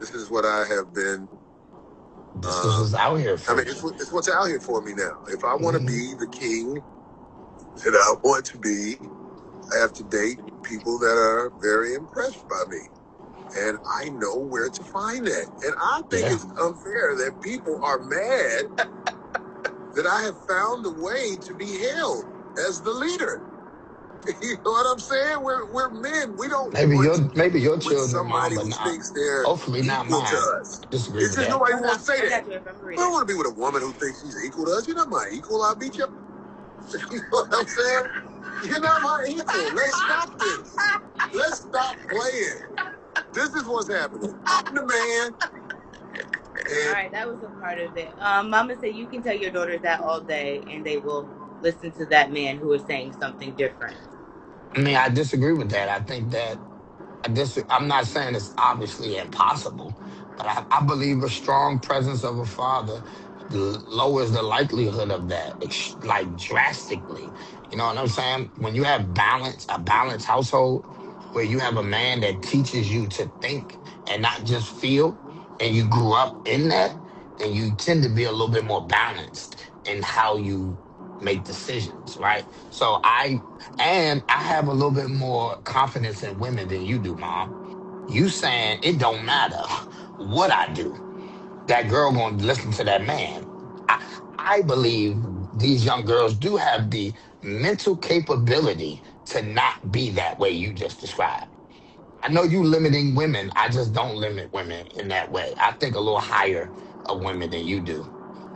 This is what I have been. This is what's out here for it's what's out here for me now. If I want to be the king that I want to be, I have to date people that are very impressed by me. And I know where to find that. And I think it's unfair that people are mad that I have found a way to be hailed as the leader. You know what I'm saying? We're men. We don't maybe your with children, somebody mom, but who not thinks they're hopefully not equal to mine. us. I disagree It's with just that. nobody wants to say that. I don't want to be with a woman who thinks she's equal to us. You're not my equal. I'll beat you. You know what I'm saying? You're not my equal. Let's stop this. Let's stop playing. This is what's happening. I'm the man. All right, that was a part of it. Mama said you can tell your daughters that all day, and they will listen to that man who is saying something different. I mean, I disagree with that. I think that I'm not saying it's obviously impossible, but I believe a strong presence of a father lowers the likelihood of that, like drastically. You know what I'm saying? When you have a balanced household, where you have a man that teaches you to think and not just feel, and you grew up in that, then you tend to be a little bit more balanced in how you make decisions, right? I have a little bit more confidence in women than you do, mom. You saying it don't matter what I do. That girl gonna listen to that man. I, I believe these young girls do have the mental capability to not be that way you just described. I know you limiting women. I just don't limit women in that way. I think a little higher of women than you do.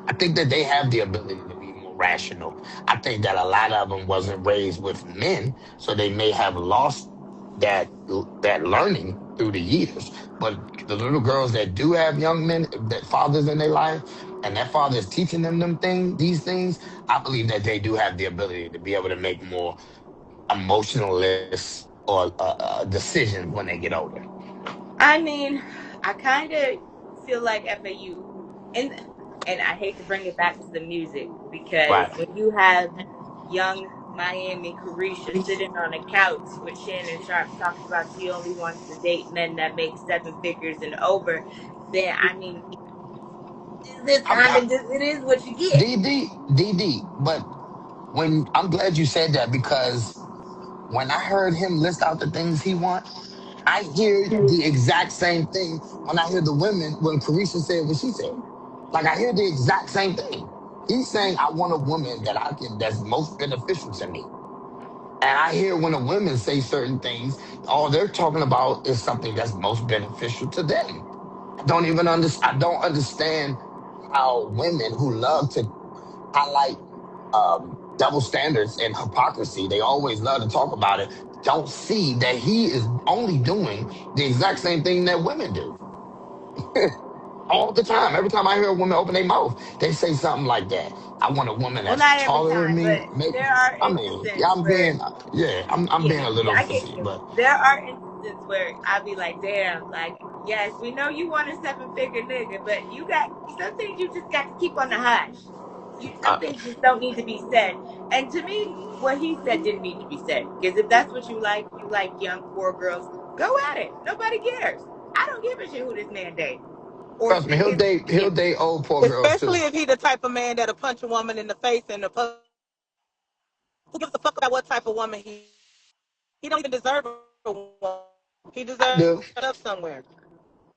I think that they have the ability to be more rational. I think that a lot of them wasn't raised with men, so they may have lost that learning through the years. But the little girls that do have young men, that fathers in their life, and that father is teaching these things, I believe that they do have the ability to be able to make more emotionless or decisions when they get older. I mean, I kind of feel like FAU, and I hate to bring it back to the music because Right. when you have young Miami Carisha sitting on a couch with Shannon Sharp talking about she only wants to date men that make 7 figures and over, then I mean, it is what you get. DD. But when I'm glad you said that because when I heard him list out the things he want, I hear the exact same thing when I hear the women when Carisha said what she said. Like I hear the exact same thing. He's saying I want a woman that's most beneficial to me. And I hear when the women say certain things, all they're talking about is something that's most beneficial to them. I don't understand how women who love to highlight double standards and hypocrisy, they always love to talk about it, don't see that he is only doing the exact same thing that women do all the time. Every time I hear a woman open their mouth, they say something like that. I want a woman Well, that's not every taller than time, me. but Maybe, there are I mean, instances yeah, I'm where, being, yeah, I'm being yeah, a yeah, little I get goofy, you. but There are instances where I'll be like, damn, like, yes, we know you want a 7-figure nigga, but you got some things you just got to keep on the hush. Some uh, things just don't need to be said. And to me, what he said didn't need to be said. Because if that's what you like young poor girls, go at it. Nobody cares. I don't give a shit who this man date or trust me, if he'll date old poor girls Especially too. if he the type of man that'll punch a woman in the face and who gives a fuck about what type of woman he? He don't even deserve a woman. He I deserves do. up somewhere.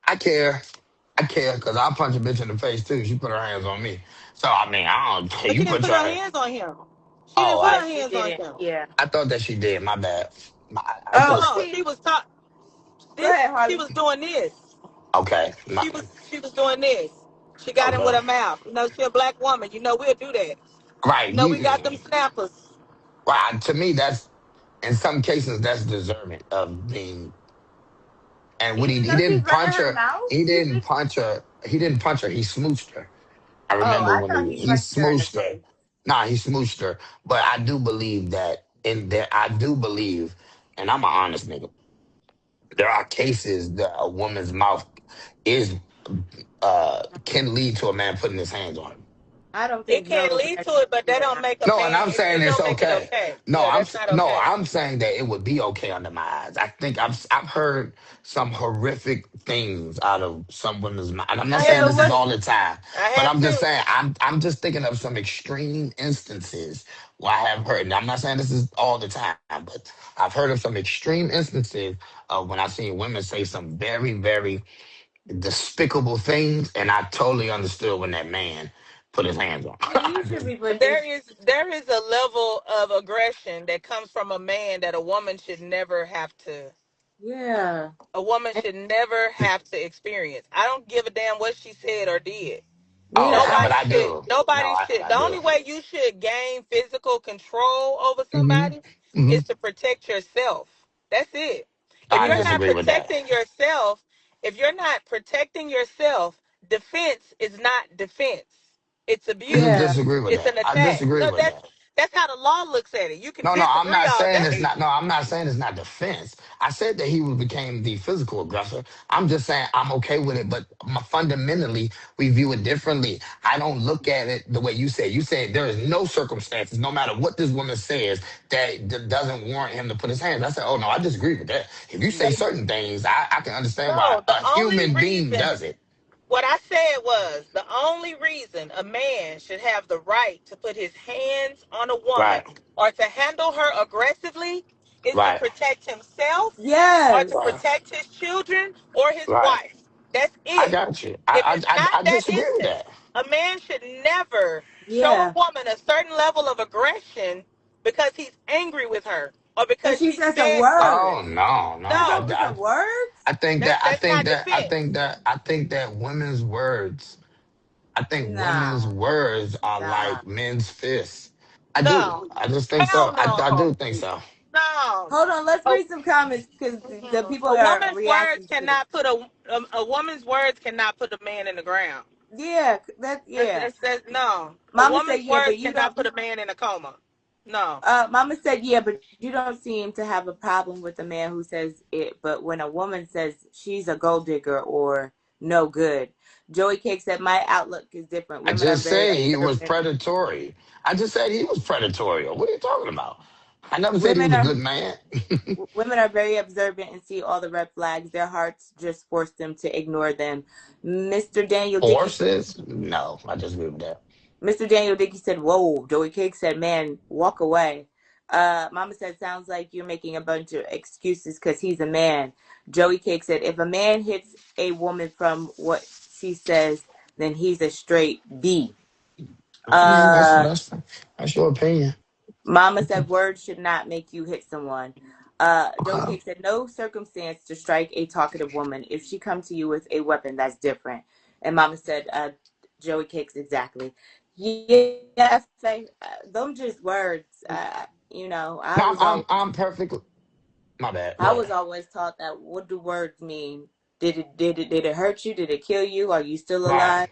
I care. I care because I'll punch a bitch in the face too. She put her hands on me. So I mean, I don't care. But she You didn't put put your her hand. hands on him. She didn't Oh, put yeah, her she hands on didn't. him. Yeah. I thought that she did. My bad. I Oh, thought. No, she see, was taught go this. ahead, She Harley. was doing this. Okay. She was doing this. She got him with Okay. her mouth. You know, she a black woman. You know, we'll do that. Right. You know, we got them snappers. Right. To me, that's in some cases that's deserving of being. And what Even he though she's didn't running punch her her. mouth, He you didn't just. punch her. He didn't punch her. He smooched her. I Oh, remember I when thought he he punched her in the smooched her. face. Nah, he smooched her. But I do believe that in there. I do believe, and I'm an honest nigga. There are cases that a woman's mouth is can lead to a man putting his hands on him. I don't It think can no lead man to it, but should that have don't not. make a No, and man. I'm saying It it's don't make it okay. okay. Yeah, that's not No, okay. I'm saying that it would be okay under my eyes. I think I've heard some horrific things out of some women's mouth. And I'm not I Yeah, saying have but this is what? too. all the time, I but have I'm just too. saying I'm just thinking of some extreme instances where I have heard. And I'm not saying this is all the time, but I've heard of some extreme instances of when I've seen women say some very, very despicable things, and I totally understood when that man put his hands on. Yeah, you I should did. be But putting his. there is a level of aggression that comes from a man that Yeah. a woman should never have to experience. I don't give a damn what she said or did. Yeah, Oh, I. but I do. No, Nobody should. I The do. only way you should gain physical control over Hmm. somebody Hmm. is to protect yourself. That's it. If I you're Yeah. not disagree with that. protecting yourself, if you're not protecting yourself, defense is not defense. It's I just Yeah. abuse. disagree with It's that. an I attack. disagree No, with that. that's how the law looks at it. You can No, no, I'm disagree not all saying it's day. not. No, I'm not saying it's not defense. I said that he became the physical aggressor. I'm just saying I'm okay with it, but fundamentally we view it differently. I don't look at it the way you said. You said there is no circumstances, no matter what this woman says, that doesn't warrant him to put his hands. I said, oh no, I disagree with that. If you say certain things, I can understand why No, the a only human being reason does it. what I said was the only reason a man should have the right to put his hands on a woman Right, or to handle her aggressively is to right, protect himself or to Yes. right, protect his children or his right. wife. That's I it. got you. If it's not I that disagree with instance, that. a man should never show a Yeah. woman a certain level of aggression because he's angry with her or Cause because she she said some said something. Oh words. no, no. She said No, some words. that's not defense. I think that women's words. I think women's Nah. words are Nah. like men's fists. I do. No. I just think so. Hell I no. do think so. No. Hold on. Let's A, read some comments because the people a are woman's words reacting to the. cannot put a woman's words cannot put a man in the ground. Yeah. That. Yeah. No. A Mama said woman's yeah, but words you don't. cannot put a man in a coma. No. Mama said yeah, but you don't seem to have a problem with a man who says it. But when a woman says she's a gold digger or no good, Joey Cake said my outlook is different. I Women are just very said he was observant. predatory. I just said he was predatory. What are you talking about? I never said he Women was a are good man. women are very observant and see all the red flags. Their hearts just force them to ignore them. Mr. Daniel Dickey Horses? No, I disagree with that. Mr. Daniel Dickey said, "Whoa." Joey Cake said, "Man, walk away." Mama said, "Sounds like you're making a bunch of excuses because he's a man." Joey Cake said, "If a man hits a woman from what she says, then he's a straight B." I mean, Uh, that's your opinion. Mama said words should not make you hit someone. Joe Okay. Cake said no circumstance to strike a talkative woman. If she come to you with a weapon, that's different. And Mama said, Joey Cakes exactly. Yeah, them just words. No, I'm perfectly. My bad. Go I ahead. was always taught that. What do words mean? Did it hurt you? Did it kill you? Are you still Right. alive?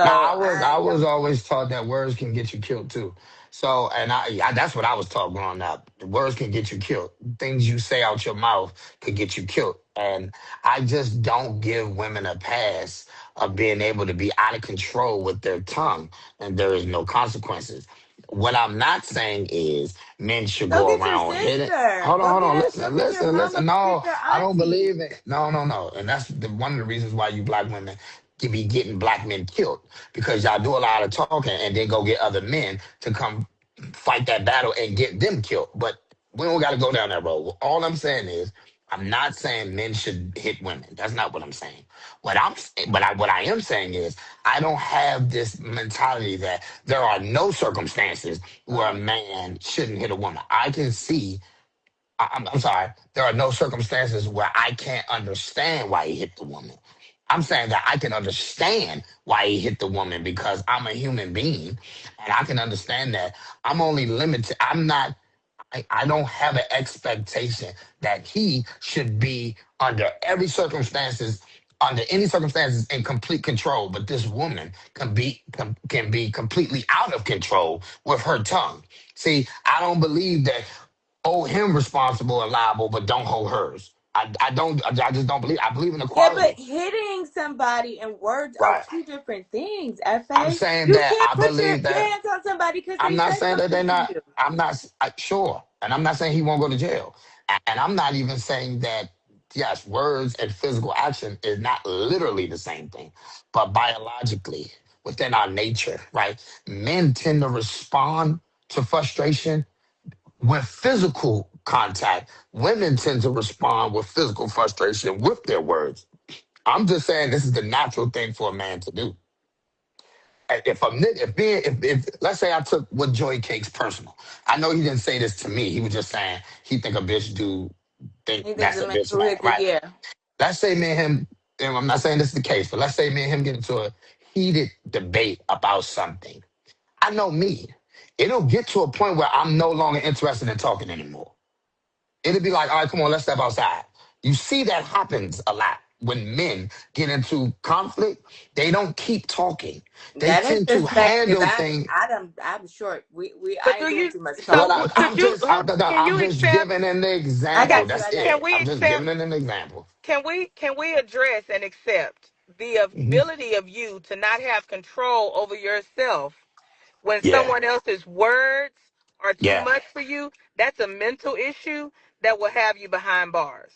Now So I I was don't. always taught that words can get you killed too. So and that's what I was taught growing up. The words can get you killed. Things you say out your mouth could get you killed. And I just don't give women a pass of being able to be out of control with their tongue and there is no consequences. What I'm not saying is men should Go go get your around hitting. sister. Hold on, Go hold get on. her. Go Listen, get your listen, mama. listen. Go get No, your I don't auntie. believe it. No, no, no. And that's one of the reasons why you black women to be getting black men killed because y'all do a lot of talking and then go get other men to come fight that battle and get them killed. But we don't got to go down that road. All I'm saying is, I'm not saying men should hit women. That's not what I'm saying. What I am saying is, I don't have this mentality that there are no circumstances where a Oh, man shouldn't hit a woman. I can see I'm sorry. There are no circumstances where I can't understand why he hit the woman. I'm saying that I can understand why he hit the woman because I'm a human being and I can understand that I'm only limited. I don't have an expectation that he should be under every circumstances, under any circumstances in complete control. But this woman can be completely out of control with her tongue. See, I don't believe that hold him responsible and liable, but don't hold hers. I don't. I just don't believe. I believe in yeah, but equality. hitting somebody and words are Right. two different things. I'm Fa, saying you that can't I put your believe that. hands on somebody because I'm they not said saying that they're something to not. you. I'm not sure, and I'm not saying he won't go to jail. And I'm not even saying that. Yes, words and physical action is not literally the same thing, but biologically within our nature, right? Men tend to respond to frustration with physical contact. Women tend to respond with physical frustration with their words. I'm just saying this is the natural thing for a man to do. If a nigga, if let's say I took what Joy Cake's personal, I know he didn't say this to me. He was just saying he think a bitch do think He thinks that's a a man bitch who mad, hit the right? yeah. Let's say me and him, and I'm not saying this is the case, but let's say me and him get into a heated debate about something. I know me. It'll get to a point where I'm no longer interested in talking anymore. It'd be like, all right, come on, let's step outside. You see that happens a lot when men get into conflict. They don't keep talking. They That ain't tend the to same because handle things. I'm short. But I do ain't doing you? too much What So talking. I, could I'm you? just, I, Can I'm you just accept? giving an I example. got you. That's I got Can it. you. we I'm just accept? giving an example. Can we address and accept the Mhm. ability of you to not have control over yourself when Yeah, someone else's words are too yeah, much for you? That's a mental issue that will have you behind bars.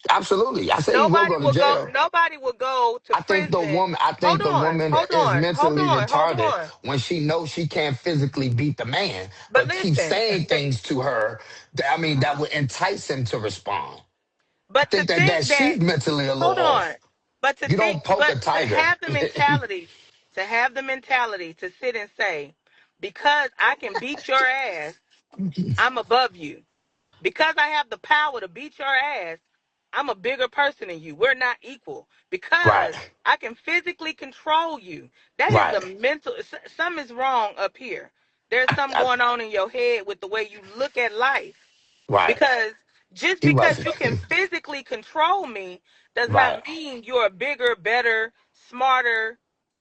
absolutely. I say he will go to jail. Nobody will go to prison. I Hold think the on, woman hold is on, hold mentally on, hold retarded on. when she knows she can't physically beat the man, But but keeps listen, saying things to her. That would entice him to respond. I but to think that think that she's mentally a little hold on. off. But to You think, don't poke a but tiger. to have the mentality to sit and say, because I can beat your ass, I'm above you. Because I have the power to beat your ass, I'm a bigger person than you. We're not equal. Right, Because I can physically control you. That is a right, mental, something is wrong up here. There's something I, going on in your head with the way you look at life. right. Because just He because wasn't. you can physically control me does Right, not mean you're a bigger, better, smarter.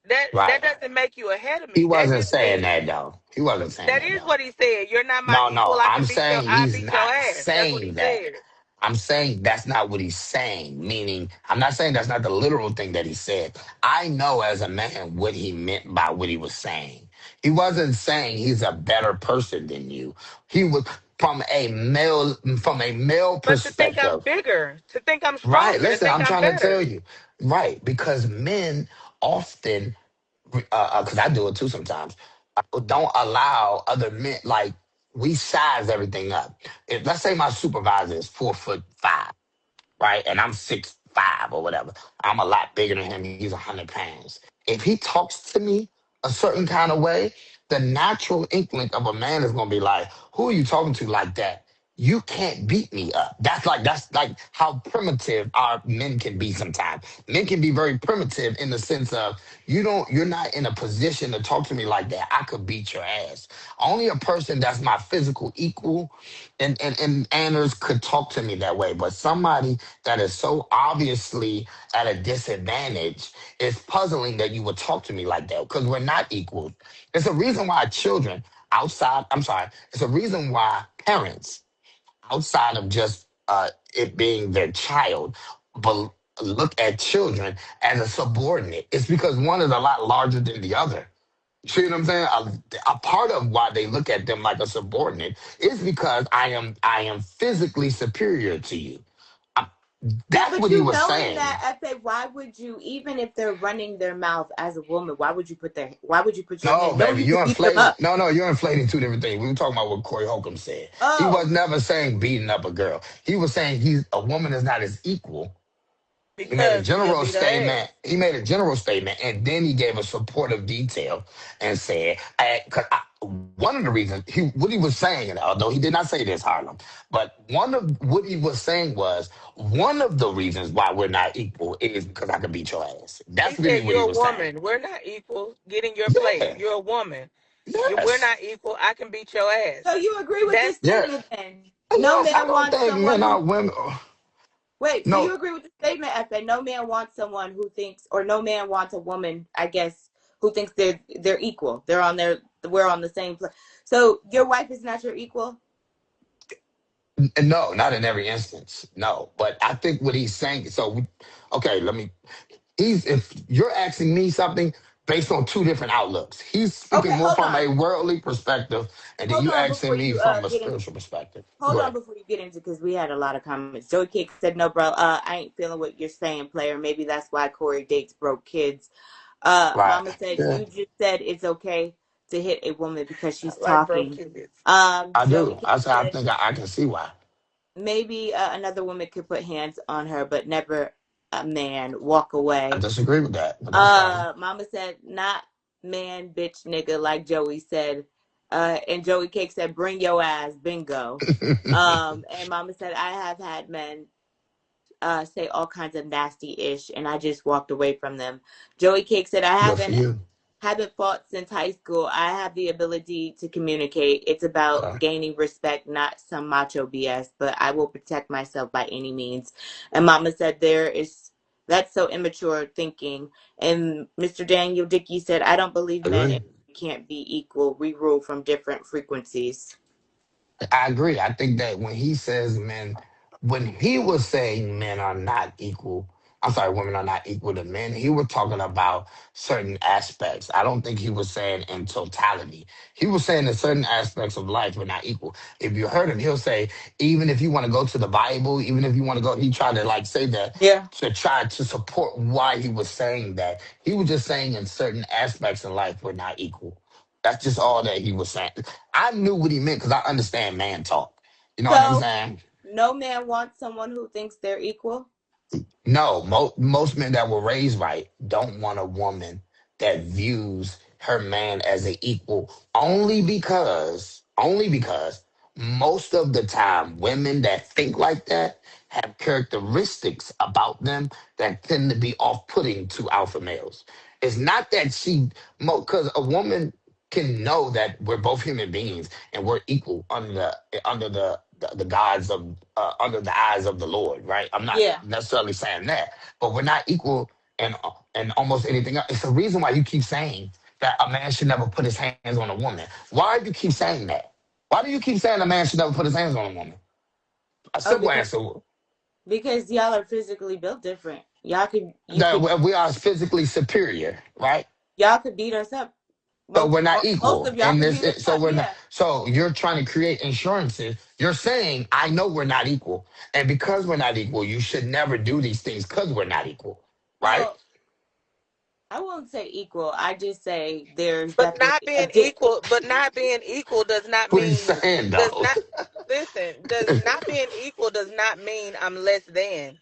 That right. doesn't make you ahead of He me. That wasn't just saying means that though. He wasn't saying that that is though. what he said. You're not my No, equal. no. I'm saying I he's beat your not ass. That's what he saying that. said. I'm saying that's not what he's saying. Meaning, I'm not saying that's not the literal thing that he said. I know as a man what he meant by what he was saying. He wasn't saying he's a better person than you. He was from a male But to think I'm perspective. bigger, to think I'm Right. stronger, to Listen, think I'm I'm trying to tell better. you. Right, because men often because I do it too sometimes. Don't allow other men like we size everything up. If let's say my supervisor is 4'5", right, and I'm 6'5" or whatever, I'm a lot bigger than him. He's 100 pounds. If he talks to me, a certain kind of way, the natural inkling of a man is gonna be like, who are you talking to like that? You can't beat me up. That's like how primitive our men can be sometimes. Men can be very primitive in the sense of you're not in a position to talk to me like that. I could beat your ass. Only a person that's my physical equal and Anders could talk to me that way. But somebody that is so obviously at a disadvantage, it's puzzling that you would talk to me like that because we're not equal. It's a reason why children outside, I'm sorry, it's a reason why parents outside of just it being their child, but look at children as a subordinate. It's because one is a lot larger than the other. See what I'm saying? A part of why they look at them like a subordinate is because I am physically superior to you. I, Yeah, that's but what he you was knowing saying. that, FA, why would you, even if they're running their mouth as a woman, why would you put your No, hand, knowing baby, you could you're beat them inflating. up? No, you're inflating two different things. We were talking about what Corey Holcomb said. He was Oh, never saying beating up a girl. He was saying he's a woman is not his equal. He made a because he'll general beat her statement. ass. He made a general statement, and then he gave a supportive detail and said, "Because one of the reasons what he was saying, although he did not say this, Harlem, but one of what he was saying was one of the reasons why we're not equal is because I can beat your ass. He That's really said, what he "You're a was saying. woman. We're not equal. Get in your place. Yeah. You're a woman. We're Yes. not equal. I can beat your so ass." you agree with this That's Yeah. statement then? No Yes. I man don't wants think someone men are who, women. wait, so No. you agree with the statement, FA? No man wants someone who thinks, or no man wants a woman, I guess, who thinks they're equal. We're on the same place. So your wife is not your equal? No, not in every instance. No, but I think what he's saying. Okay, let me. He's if you're asking me something based on two different outlooks. He's speaking Okay, more from a worldly perspective, and then hold you on asking before me you from a get into. spiritual perspective. Hold Go on ahead. before you get into, because we had a lot of comments. Joey Kick said, "No, bro, I ain't feeling what you're saying, player. Maybe that's why Corey dates broke kids." Right. Mama said, Yeah, "You just said it's okay to hit a woman because I she's like broke talking." kids. I Joey do. Kick I say I said, think I can see why. "Maybe another woman could put hands on her, but never a man. Walk I away." disagree with that, but that's fine. Mama said, "Not man, bitch, nigga," like Joey said. And Joey Cake said, "Bring your ass, bingo." And Mama said, "I have had men say all kinds of nasty ish, and I just walked away from them." Joey Cake said, "I Good for you. haven't fought since high school. I have the ability to communicate. It's about Okay. gaining respect, not some macho BS, but I will protect myself by any means." And Mama said, that's so immature thinking. And Mr. Daniel Dickey said, "I don't believe I men agree. can't be equal. We rule from different frequencies." I agree. I think that when he says men, when he was saying men are not equal, I'm sorry, women are not equal to men, he was talking about certain aspects. I don't think he was saying in totality. He was saying that certain aspects of life were not equal. If you heard him, he'll say, even if you want to go to the Bible, even if you want to go, he tried to like say that Yeah. to try to support why he was saying that. He was just saying in certain aspects of life we're not equal. That's just all that he was saying. I knew what he meant because I understand man talk. You know what I'm So saying? no man wants someone who thinks they're equal. No, most men that were raised right don't want a woman that views her man as an equal only because most of the time women that think like that have characteristics about them that tend to be off-putting to alpha males. It's not that because a woman can know that we're both human beings and we're equal under the guise of under the eyes of the Lord, right? I'm not Yeah. necessarily saying that, but we're not equal in almost anything else. It's the reason why you keep saying that a man should never put his hands on a woman. Why do you keep saying that? Why do you keep saying a man should never put his hands on a woman? A Oh, simple answer: because y'all are physically built different. that we are physically superior, right? Y'all could beat us up. So we're not Most equal of y'all in could this. beat us So up. we're not. Yeah. So you're trying to create insurances. You're saying, I know we're not equal, and because we're not equal, you should never do these things because we're not equal, right? Well, I won't say equal. I just say there's But not definitely a being equal, but not being equal does not What he's mean saying, does though. not listen, does not being equal does not mean I'm less than.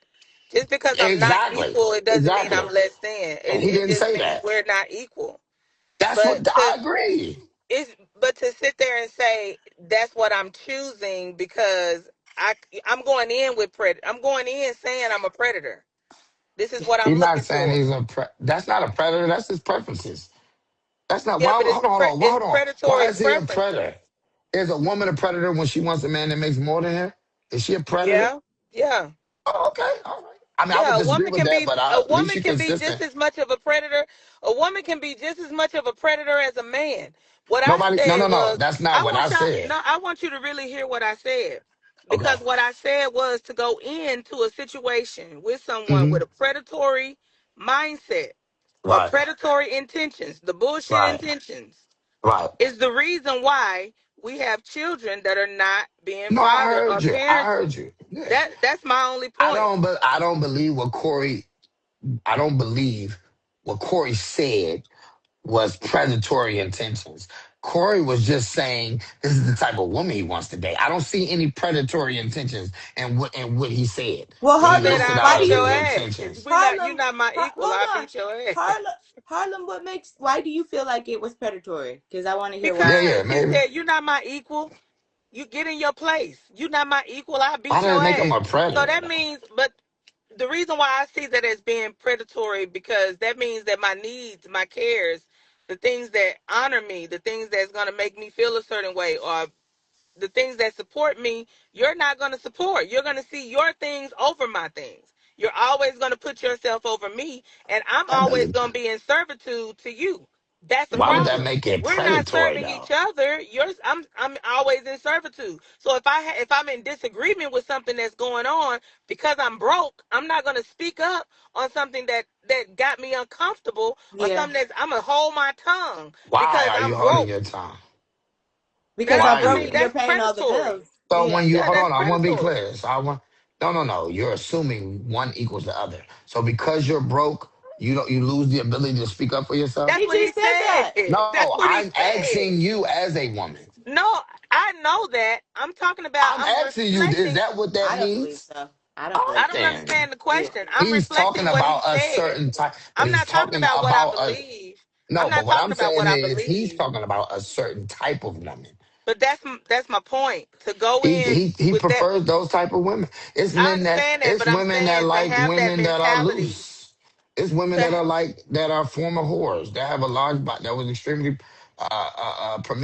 Just because I'm not Exactly. equal, it doesn't mean I'm Exactly. less than. And It he it didn't just say means that. we're not equal. That's But what I agree. it's but to sit there and say that's what I'm choosing because I I'm going in with I'm going in saying I'm a predator. This is what I'm He's not looking saying for. he's that's not a predator. That's his preferences. That's not Yeah, why. but Hold on, hold on, it's hold on. Why predatory is he a preferences. predator? Is a woman a predator when she wants a man that makes more than her? Is she a predator? Yeah, yeah. Oh, okay, all right. I mean, I would Yeah, disagree with that, but a at least woman you're can be just consistent. as much of a predator. A woman can be just as much of a predator as a man. What I Nobody, no, said no, no. was, That's not I what I want y'all. said. No, I want you to really hear what I said, Okay. because what I said was to go into a situation with someone Hmm. with a predatory mindset or Right, predatory intentions, the bullshit right, intentions, right. is the reason why we have children that are not being No, I fathered or heard you. I parented. heard you. Yeah. That's my only point. But I don't believe what Corey. I don't believe what Corey said was predatory intentions. Corey was just saying this is the type of woman he wants to date. I don't see any predatory intentions in what he said Well, when He he said Harlem, listed I out why do beat of you your his ass. If intentions. you're Harlem? not my equal, Hold I on, beat your ass. Harlem. What makes? Why do you feel like it was predatory? Because I want to hear why. Yeah, yeah, Because he maybe. said you're not my equal. You get in your place. You're not my equal. I I beat didn't your make him ass. a So predator that though. means, but the reason why I see that as being predatory, because that means that my needs, my cares, the things that honor me, the things that's gonna make me feel a certain way, or the things that support me, you're not going to support. You're going to see your things over my things. You're always going to put yourself over me, and I'm That always doesn't. going to be in servitude to you. That's the Why would that problem. make it We're not predatory serving though? each other. I'm always in servitude. So if I'm in disagreement with something that's going on because I'm broke, I'm not going to speak up on something that got me uncomfortable, or Yeah, something that's I'm gonna hold my tongue Why because are you I'm holding broke. your tongue? because That's I'm Why are I broke mean you? and you're that's paying all the predatory. bills. So Yeah. when you Yeah, hold that's on, I want to be predatory. clear. So I want no, no, no. You're assuming one equals the other. So because you're broke, you lose the ability to speak up for yourself. That's He what he just said said. that. That's No, what he I'm said. asking you as a woman. No, I know that. I'm talking about, I'm I'm asking you, is reflecting. that what that I don't believe means? so. I All don't right believe I don't so. then. understand the Yeah. question. I'm He's talking reflecting what he about a said. certain type, but I'm he's not talking talking about what I about a believe. I'm no, but not what talking I'm about saying what I is he's believe. talking about a certain type of woman. But that's my point. To go He in he he with that, prefers those type of women. I understand that, It's but I'm women that saying to like have that women that are mentality, loose. It's women that to are like that are former whores that have a large body that was extremely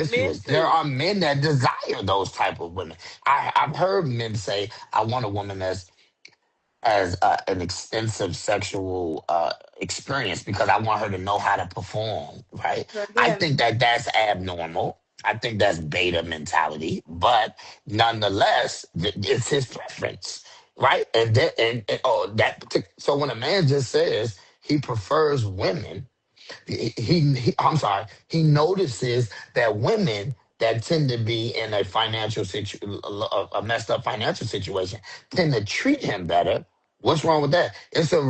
men promiscuous. There too. are men that desire those type of women. I've heard men say, "I want a woman that's as an extensive sexual experience because I want her to know how to perform, right? So I again, think that that's abnormal. I think that's beta mentality, but nonetheless, it's his preference, right? And oh, so when a man just says he prefers women, I'm sorry, he notices that women that tend to be in a a messed up financial situation tend to treat him better. What's wrong with that? It's a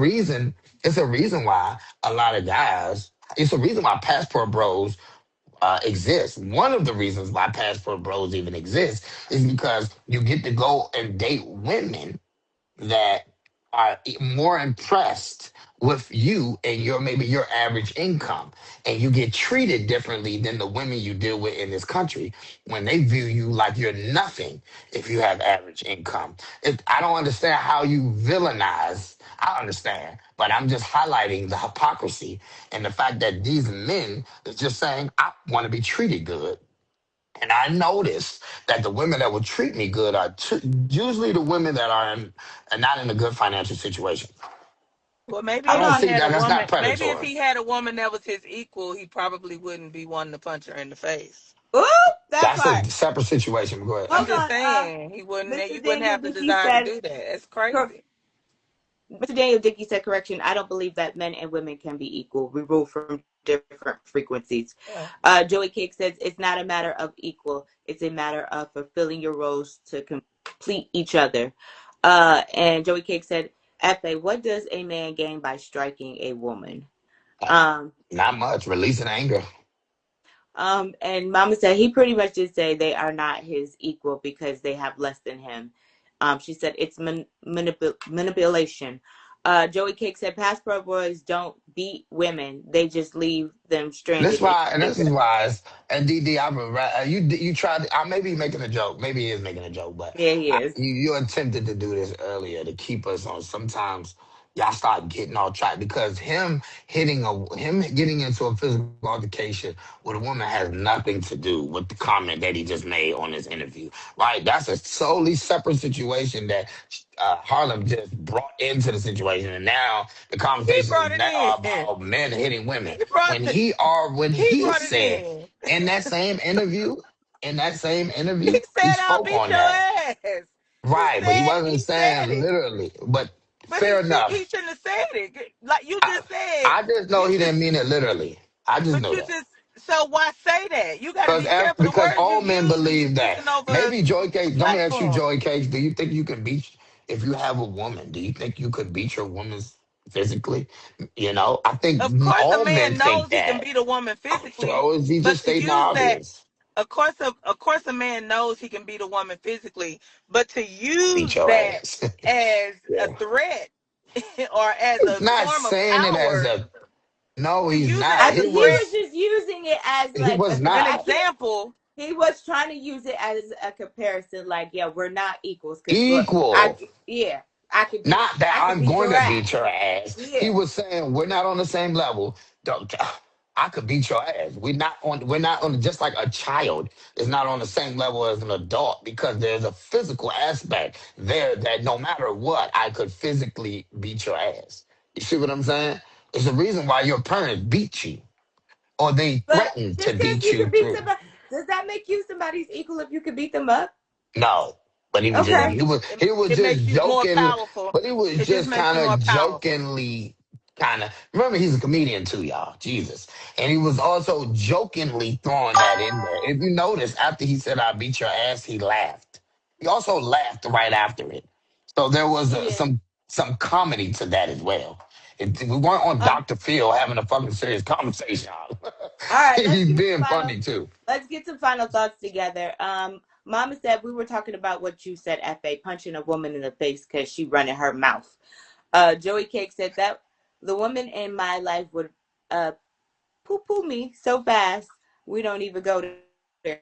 reason why a lot of guys, it's a reason why passport bros exist. One of the reasons why passport bros even exist is because you get to go and date women that are more impressed with you and your maybe your average income, and you get treated differently than the women you deal with in this country when they view you like you're nothing if you have average income. I don't understand how you villainize. I understand, but I'm just highlighting the hypocrisy and the fact that these men is just saying I want to be treated good. And I noticed that the women that would treat me good are usually the women that are not in a good financial situation. Well, maybe I hold if don't he on. see had a that. That's woman, not maybe if predatory. he had a woman that was his equal, he probably wouldn't be wanting to punch her in the face. Ooh, that That's a part. separate situation. Go ahead. I'm Hold just on. saying he wouldn't. Mr. You wouldn't Daniel have the Dickey desire to said. do that. That's cor- crazy. Mr. Daniel Dickey said correction. I don't believe that men and women can be equal. We rule from different frequencies. Yeah. Joey Cake says it's not a matter of equal. It's a matter of fulfilling your roles to complete each other. And Joey Cake said, "Fa, what does a man gain by striking a woman?" Uh, Um, Not much. Releasing anger. and Mama said he pretty much did say they are not his equal because they have less than him. She said it's manipulation. Joey Cake said, "Passport boys don't beat women; they just leave them This stranded in why, and this is anger." why. And DD, you tried. I may be making a joke. Maybe he is making a joke, but Yeah, he is. you attempted to do this earlier to keep us on. Sometimes y'all start getting off track because him getting into a physical altercation with a woman has nothing to do with the comment that he just made on his interview. Right? That's a solely separate situation that Harlem just brought into the situation, and now the He conversation is brought it now in. about men hitting women. He brought When it. when He he brought it said in. in that same interview, He he said, "I'll spoke beat on your that. ass." He Right, but he said wasn't he said saying it, literally. But but fair he enough. shouldn't have said it. Like you I, just said, I just know you he just didn't mean it literally. I just but know you that. just so why say that? You got to be careful the Because words you all men use when you believe that. speaking over Maybe Joy Case, let me ask you, platform. Joy Case, do you think you can beat, if you have a woman, do you think you could beat your woman physically? I think Of course, a all men man think knows he can that. beat a woman physically, So is he but just to stating the use that, obvious? of course, a man knows he can beat a woman physically, but to Beat use your that ass. as a Yeah. threat or as He's a not form of saying it as power, a, no, to he's use it not. I as a think he threat, was just using it as He like was an I not. can't. example. He was trying to use it as a comparison, like, yeah, we're not equals, because look, Equal. yeah, Not that I could I'm beat going your to ass. beat your ass. He Yeah, was saying we're not on the same level. Don't- I could beat your ass. We're not on just like a child is not on the same level as an adult because there's a physical aspect there that no matter what, I could physically beat your ass. You see what I'm saying? It's the reason why your parents beat you or they but threaten to just because beat you you can beat through. somebody, does that make you somebody's equal if you can beat them up? No, but he was just Okay. he was It just makes you more joking, powerful. but he was It just just makes kind you more of powerful. jokingly kind of remember he's a comedian too, y'all. Jesus, and he was also jokingly throwing that in there. If you notice, after he said "I beat your ass," he laughed. He also laughed right after it, so there was He did. some comedy to that as well. We weren't on Um. Dr. Phil having a fucking serious conversation. All right. He's being funny too. Let's get some final thoughts together. Mama said we were talking about what you said. Fa punching a woman in the face because she running her mouth. Joey Cake said that the woman in my life would uh poo poo me so fast we don't even go there.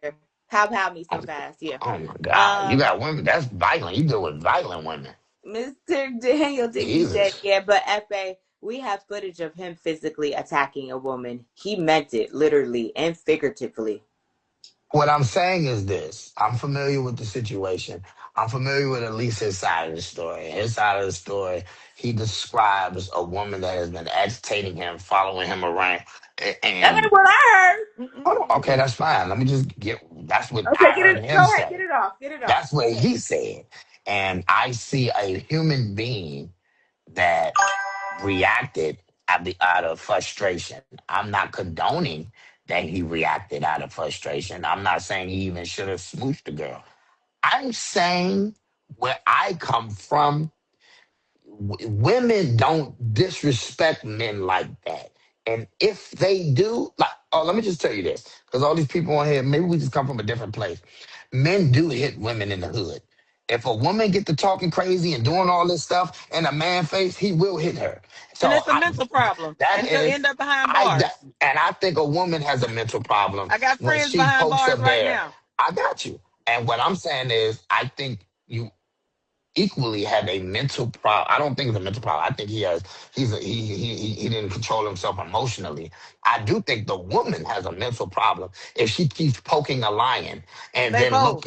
Pow me so fast. Yeah. Oh my God. You Um. got women, that's violent. You deal with violent women. Mr. Daniel Dickey said, Jesus. yeah, but FA, we have footage of him physically attacking a woman. He meant it literally and figuratively. What I'm saying is this. I'm familiar with the situation. I'm familiar with at least his side of the story. His side of the story, he describes a woman that has been agitating him, following him around. That And ain't what I heard. hold on, okay, that's fine. Let me just that's what Okay, I heard him go ahead, get say. it off. Get it off. That's what Go ahead. he said. And I see a human being that reacted out of frustration. I'm not condoning that he reacted out of frustration. I'm not saying he even should have smooshed the girl. I'm saying where I come from, women don't disrespect men like that. And if they do, like, oh, let me just tell you this, because all these people on here, maybe we just come from a different place. Men do hit women in the hood. If a woman get to talking crazy and doing all this stuff in a man face, he will hit her. And So it's a mental problem. that And he'll is, end up behind bars. and I think a woman has a mental problem I got when friends she behind pokes a bars right bear. now. I got you. And what I'm saying is, I think you equally have a mental problem. I don't think it's a mental problem. I think he didn't control himself emotionally. I do think the woman has a mental problem if she keeps poking a lion and They then both.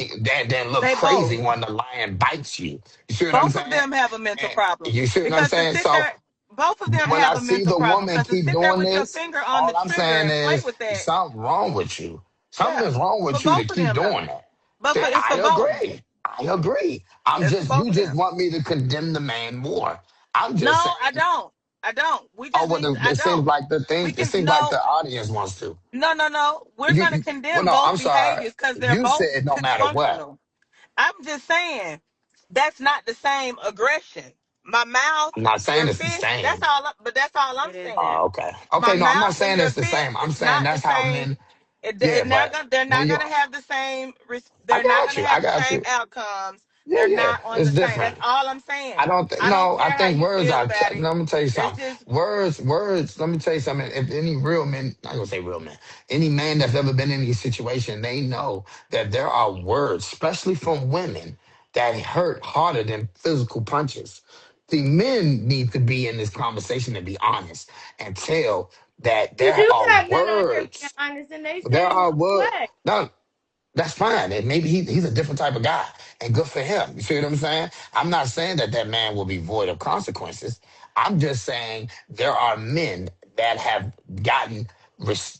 look They both. crazy when the lion bites you. You see what I'm Both of saying? them have a mental And problem. you see what I'm Because to saying? sit So there, both of them when I have a see mental the problem. woman Because to keep sit there doing with your this, finger on all the I'm trigger saying and play is with that, something wrong with you. Something yeah. is wrong For with you to both of keep them though. doing that. But See, it's for I both. agree. I agree. I'm It's for just both you of just them. want me to condemn the man more. I'm just No, I saying. don't. I don't. We Oh, just well, need to, I it seems don't. like the We thing. It can seems like no, the audience wants to. no. We're gonna You well, condemn no, both I'm sorry. behaviors because they're You both said no matter what. dysfunctional. I'm just saying that's not the same aggression. My mouth, I'm not your saying it's the fist, that's same. all but that's all I'm It is saying. that. Okay. My Okay. No, I'm not mouth and saying your it's the fist same. I'm is saying not the that's how same. men. Yeah, but They're when not you, gonna have the same I they're not got gonna you. I have the got same you. outcomes Yeah, They're yeah. not on It's the same. That's different. all I'm I saying. don't I don't no. I care how think you words feel are. about it. Let me tell you That's something. just Words. Let me tell you something. If any real men, I'm gonna say real men, any man that's ever been in any situation, they know that there are words, especially from women, that hurt harder than physical punches. The men need to be in this conversation and be honest and tell that You there do are got men on here being words. honest, and they There say it are both words. ways. No, that's fine. And maybe he's a different type of guy, and good for him. You see what I'm saying? I'm not saying that that man will be void of consequences. I'm just saying there are men that have gotten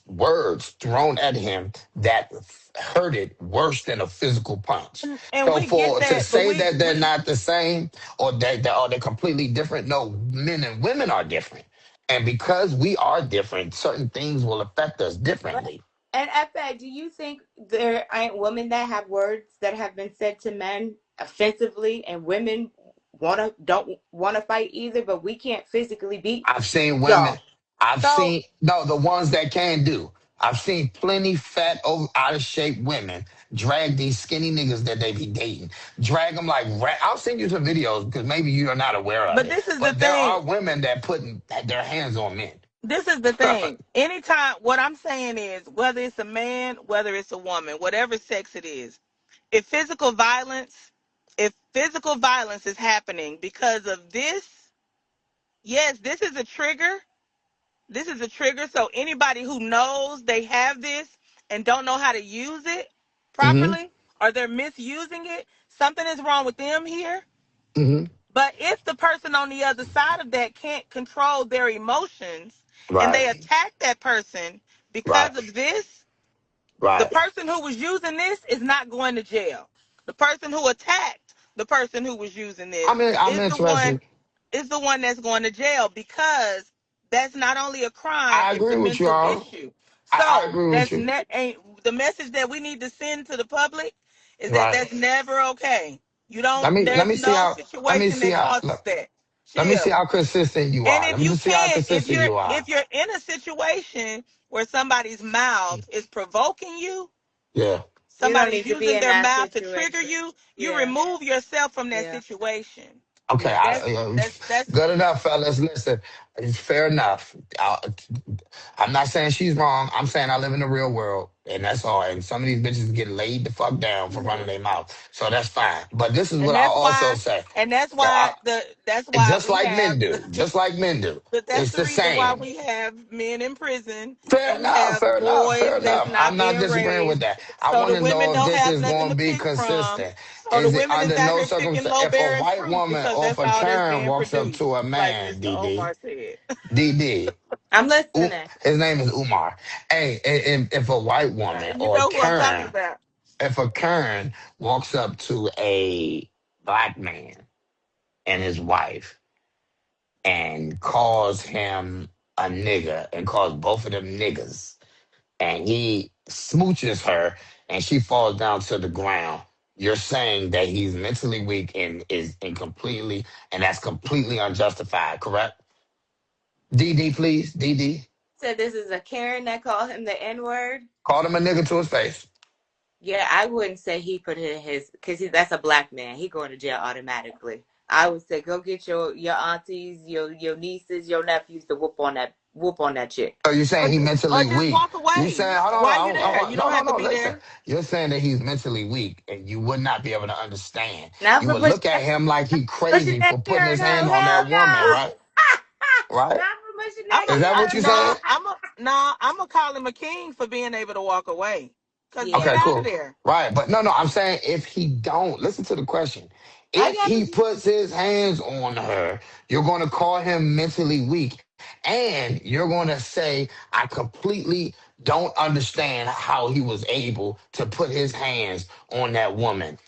words thrown at him that hurted worse than a physical punch. and So we get for to that, but say we that they're we not the same or or they're completely different, no, men and women are different. And because we are different, certain things will affect us But differently. and FA, do you think there aren't women that have words that have been said to men offensively, and women don't wanna fight either, but we can't physically beat I've seen women. y'all. I've so seen no the ones that can do. I've seen plenty fat, over out of shape women drag these skinny niggas that they be dating. Drag them like I'll send you some videos because maybe you are not aware of but it. this is the But there thing. are women that put their hands on men. This is the thing. Anytime, what I'm saying is, whether it's a man, whether it's a woman, whatever sex it is, if physical violence, if physical violence is happening because of this, yes, this is a trigger. This is a trigger. So anybody who knows they have this and don't know how to use it Hmm. properly, or they're misusing it, something is wrong with them here. Hmm. But if the person on the other side of that can't control their emotions and Right. they attack that person Right. because of this, the Right. person who was using this is not going to jail. The person who attacked the person who was using this I'm is the one interested. that's going to jail, because that's not only a crime, I it's a agree with you mental all. issue. I So agree with that's you. net ain't the message that we need to send to the public is that Right. that's never okay. You don't, Let there's me see no how let me situation see that how causes that. let me see Chill. how consistent you And are. if Let me you just see how can't, consistent you are. if you're in a situation where somebody's mouth is provoking you, Yeah. You don't somebody's need to be using in their that mouth to trigger situation. you, you Yeah, remove yourself from that yeah, situation. Okay. yeah. That's Good enough, fellas. Listen, it's fair enough. I'm not saying she's wrong. I'm saying I live in the real world, and that's all. And some of these bitches get laid the fuck down for running their mouth, so that's fine. But this is and what I also say. I, that's why just we like men have do. Just like men do. but that's It's the the reason why same. we have men in prison Fair and we enough. have Fair enough. boys Fair that's enough. not I'm not being disagreeing with raised, that. I so want the to women know if don't this have is nothing going to to be pick from, consistent. so the Is it women is under out no here picking circumstance low if a bearing white fruit woman because or if that's a all that's Karen being walks up to produced, a like man, Mr. DD, Omar said. DD, I'm listening. his name is Umar. Hey, if a white woman You or a know who I'm talking Karen, about. if a Karen walks up to a black man and his wife and calls him a nigger and calls both of them niggas, and he smooches her and she falls down to the ground, you're saying that he's mentally weak and is incompletely, and that's completely unjustified, correct? DD, please. DD. Said this is a Karen that called him the N word. Called him a nigga to his face. Yeah, I wouldn't say he put it in his because that's a black man. He going to jail automatically. I would say go get your aunties, your nieces, your nephews to whoop on that chick. So you're saying he Or mentally just weak. walk You away. saying, hold on, Why you there? You no, don't no, have to no, be listen. there. You're saying that he's mentally weak and you would not be able to understand. Not You for would pushing look at him like he pushing crazy that for putting his Karen hand hoe. on Hell that woman, no. right? Right? Not for pushing that Is that what Karen you're hoe. saying? I'm gonna call him a king for being able to walk away. Cause Yeah, get Okay, out of cool. there. Right. But no, I'm saying if he don't, listen to the question. I If got he what you. puts his hands on her, you're going to call him mentally weak. And you're going to say, I completely don't understand how he was able to put his hands on that woman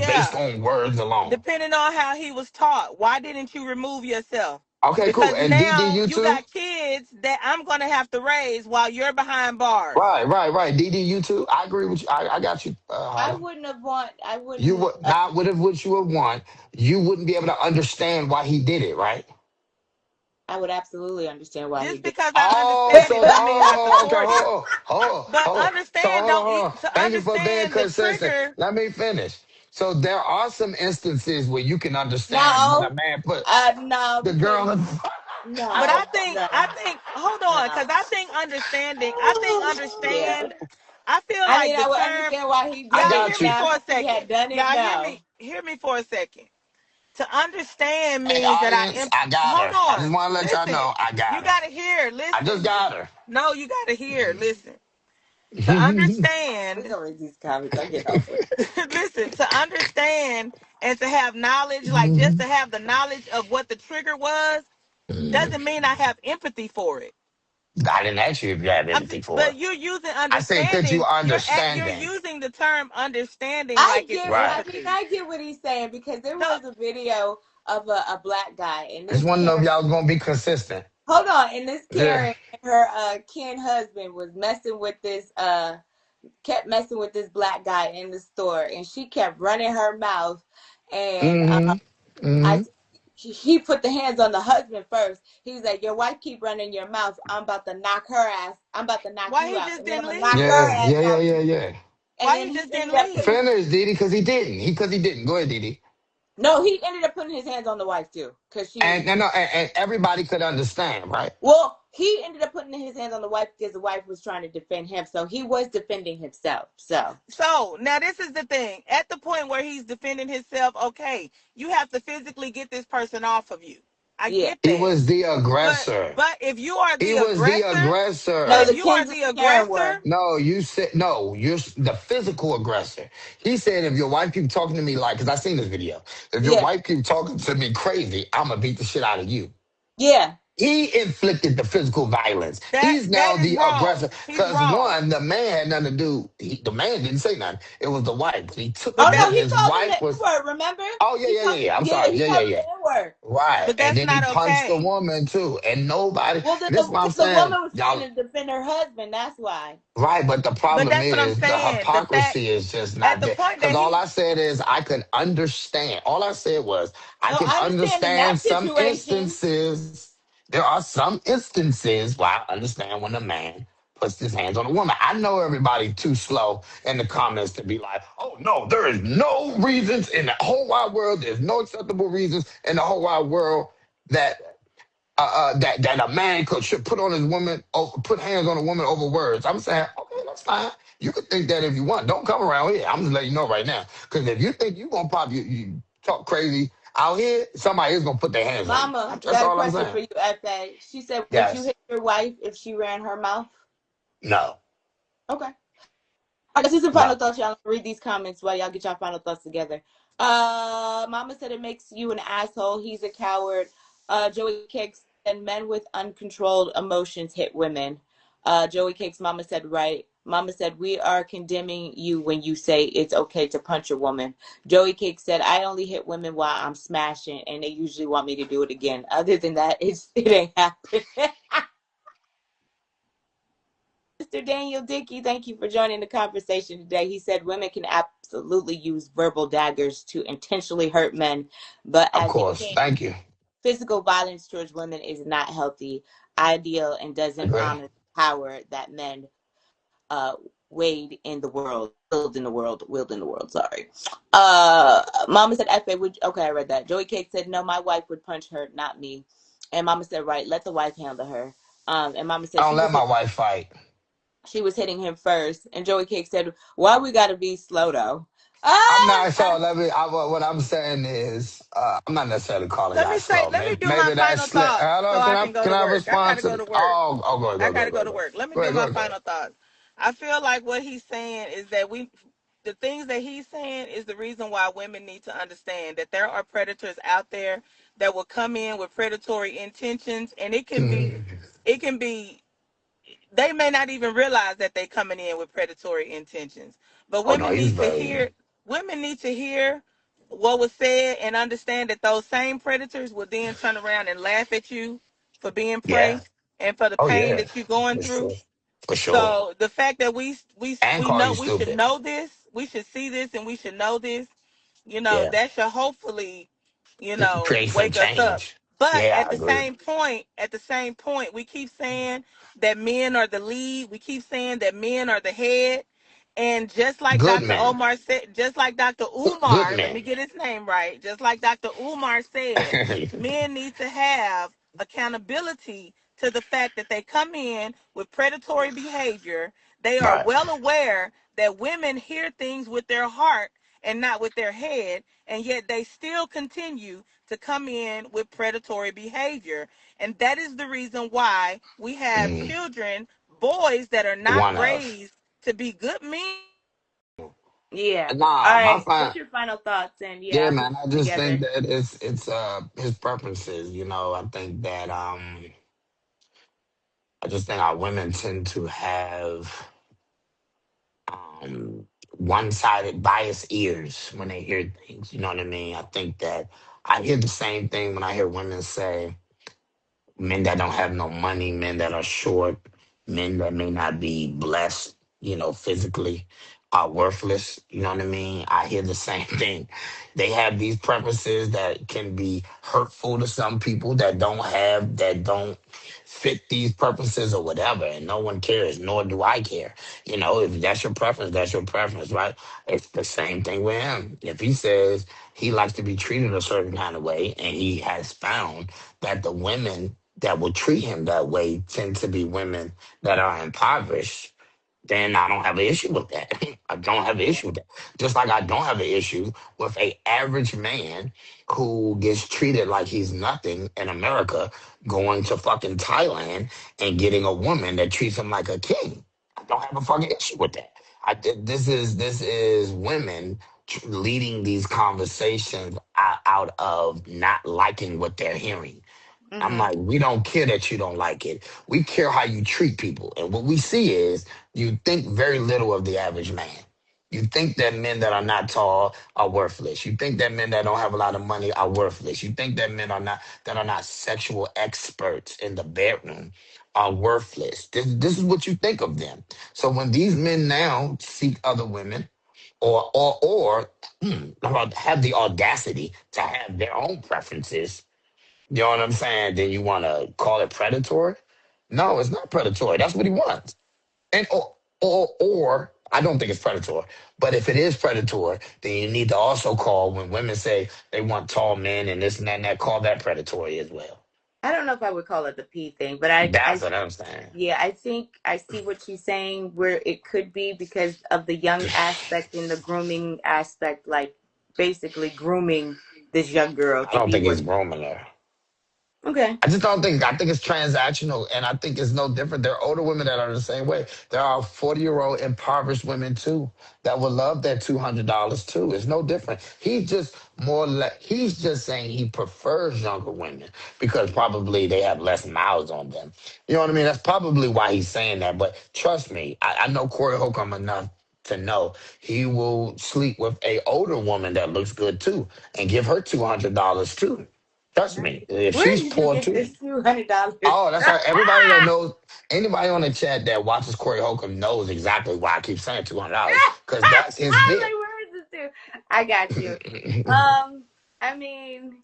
based Yeah. on words alone. Depending on how he was taught. Why didn't you remove yourself? Okay, cool. Because And DD, now you you too? got kids that I'm gonna have to raise while you're behind bars. Right. DD, you too? I agree with you. I got you, I Holly. wouldn't have want. I You wouldn't. would not would have what you would want. You wouldn't be able to understand why he did it, right? I would absolutely understand why he Just did. because I Oh, understand so it don't mean I okay, support it. But hold on. So understand don't hold on. to Thank you for being understand the consistent. trigger. Let me finish. So there are some instances where you can understand when a No, man put no, the because girl in. But no, I no, think, hold on, no. because I think Yeah. understand. I feel I like mean, the I would term, understand why he I did y'all it. got hear me you. Now, for a if he second. had done it, Y'all no. hear me for a second. To understand Hey, means that audience, I got hold her. I just on, want to let y'all listen. know I You got her. gotta hear, I just listen. got her. No, you gotta hear, listen. To We understand, gonna read these comments. I get off it. listen, to understand and to have knowledge, like just to have the knowledge of what the trigger was, doesn't mean I have empathy for it. I didn't ask you if you have empathy for But it. you're using I said, could you understanding. You're understanding? using the term understanding I like it's get. Right. I mean, empathy. I get what he's saying because there So was a video of a black guy, and I just this want to know if Karen. y'all was gonna be consistent. Hold on, and this Yeah. Karen, her Ken husband was messing with this kept messing with this black guy in the store, and she kept running her mouth, and Mm-hmm. I Mm-hmm. he put the hands on the husband first. He was like, "Your wife keep running your mouth. I'm about to knock her ass. I'm about to knock why you he out, just and then I'm didn't gonna knock her leave? Yeah. ass Yeah. Yeah. out Yeah. too." Yeah. And Why then he he just ended didn't up putting leave? Finish, Didi, because he didn't. Because he didn't. Go ahead, Didi. no, he ended up putting his hands on the wife too, because And no, and everybody could understand, right? well, he ended up putting his hands on the wife because the wife was trying to defend him, so he was defending himself. So So now this is the thing. At the point where he's defending himself, okay, you have to physically get this person off of you. I yeah, get He that. was the But aggressor. if you are He the was the aggressor, no, aggressor. if the you are Kens and the the Karen were. aggressor, No, you said no. You're the physical aggressor. He said, if your wife keep talking to me like, because I seen this video. If your Yeah, wife keep talking to me crazy, I'm gonna beat the shit out of you. yeah. He inflicted the physical violence. He's that now is the aggressor. wrong. He's Because wrong. one, the man had nothing to do. The man didn't say nothing. It was the wife. He took Oh it no, there. But he His called him the wife N was. word. Remember? Oh yeah, He yeah, yeah, called. yeah. I'm Yeah, sorry. he Yeah, yeah, called him yeah. the N word. Right. but And that's then he not punched the okay. woman too. And nobody. Well, And this is what I'm because the saying, woman was trying y'all. to defend her husband. That's why. Right, but the But problem that's what I'm is the saying. The fact hypocrisy is just at not the there. point Because that all he I said is I could understand. All I said was I No, can I understand in that understand some situation. instances. There are some instances where I understand when a man puts his hands on a woman. I know everybody too slow in the comments to be like, oh no, there is no reasons in the whole wide world. There's no acceptable reasons in the whole wide world that that a man could should put on his woman put hands on a woman over words. I'm saying, okay, that's fine. You can think that if you want. Don't come around here. I'm just letting you know right now. Because if you think you gonna pop you talk crazy out here, somebody is gonna put their hands on you. Mama, That's got a all I'm question saying. for you, FA. She said, "Would you Yes. hit your wife if she ran her mouth?" No. Okay. All right, this is some final No. thoughts, y'all. Read these comments while y'all get y'all final thoughts together. Mama said it makes you an asshole. He's a coward. Joey Cakes said men with uncontrolled emotions hit women. Joey Cakes' mama said right. Mama said we are condemning you when you say it's okay to punch a woman. Joey Cakes said I only hit women while I'm smashing, and they usually want me to do it again. Other than that, it ain't happening. Mr. Daniel Dickey, thank you for joining the conversation today. He said women can absolutely use verbal daggers to intentionally hurt men, but Of as a course. king, Thank you. physical violence towards women is not healthy, ideal, and doesn't Agree. honor the power that men uh, wield in the world. Sorry. Mama said, "Fa would." Okay, I read that. Joey Cake said, "No, my wife would punch her, not me." And Mama said, "Right, let the wife handle her." And Mama said I don't let my wife fight. she was hitting him first, and Joey Cake said, "Why we gotta be slow though?" I'm Ah, not so. What I'm saying is, I'm not necessarily calling y'all slow. let me Maybe, do my maybe that's final slick. thoughts Hello, so I can go can to I work. I respond gotta go to? to work. Oh, go ahead, I go, go, gotta go go, to go, work. Let me go do ahead, go my ahead, go ahead. final thoughts. I feel like what he's saying is that the things that he's saying is the reason why women need to understand that there are predators out there that will come in with predatory intentions, and Mm. it can be they may not even realize that they're coming in with predatory intentions. But Oh no, he's very. women need to hear what was said and understand that those same predators will then turn around and laugh at you for being Yeah. prey and for the Oh pain yeah, that you're going for through. sure, for sure. So the fact that And we call know you we should stupid. know this, we should see this, and we should know this. Yeah. That should hopefully, Create some wake us up. change. But Yeah, I agree. at the same point, we keep saying that men are the lead. We keep saying that men are the head, And just like Good Dr. men. Omar said, just like Dr. Good Umar, let me men. get his name right. Just like Dr. Umar said, men need to have accountability to the fact that they come in with predatory behavior. They are Right. well aware that women hear things with their heart and not with their head, and yet they still continue to come in with predatory behavior. And that is the reason why we have Mm, children, boys that are not one of. raised to be good men. Yeah. All Nah, my right. What's fine. your final thoughts? And yeah, Yeah, I'll put man. I it just think together. that it's his preferences. I think that I just think our women tend to have one-sided biased ears when they hear things. You know what I mean? I think that I hear the same thing when I hear women say men that don't have no money, men that are short, men that may not be blessed, physically, are worthless. You know what I mean? I hear the same thing. They have these preferences that can be hurtful to some people that don't fit these purposes or whatever, and no one cares, nor do I care. If that's your preference, that's your preference, right? It's the same thing with him. If he says he likes to be treated a certain kind of way, and he has found that the women that will treat him that way tend to be women that are impoverished, then I don't have an issue with that. I don't have an issue with that. Just like I don't have an issue with a average man who gets treated like he's nothing in America, going to fucking Thailand and getting a woman that treats him like a king. I don't have a fucking issue with that. This is women leading these conversations out of not liking what they're hearing. I'm Mm-hmm. like, we don't care that you don't like it. We care how you treat people. And what we see is you think very little of the average man. You think that men that are not tall are worthless. You think that men that don't have a lot of money are worthless. You think that men are not sexual experts in the bedroom are worthless. This is what you think of them. So when these men now seek other women or have the audacity to have their own preferences, you know what I'm saying? Then you want to call it predatory? No, it's not predatory. That's what he wants. And or I don't think it's predatory. But if it is predatory, then you need to also call when women say they want tall men and this and that, call that predatory as well. I don't know if I would call it the P thing, but That's what I'm saying. yeah, I think I see what she's saying where it could be because of the young aspect and the grooming aspect, like basically grooming this young girl I to don't be think what. he's grooming her. Okay. I just don't think. I think it's transactional, and I think it's no different. There are older women that are the same way. There are 40-year-old impoverished women too that would love that $200 too. It's no different. He's just he's just saying he prefers younger women because probably they have less miles on them. You know what I mean? That's probably why he's saying that. But trust me, I know Corey Holcomb enough to know he will sleep with a older woman that looks good too and give her $200 too. Trust Nice. me, if Where she's did you poor get too. this $200? Oh, that's right. Everybody that knows, anybody on the chat that watches Corey Holcomb knows exactly why I keep saying $200 because that's his I was bit. like, where is this to? I got you. I mean,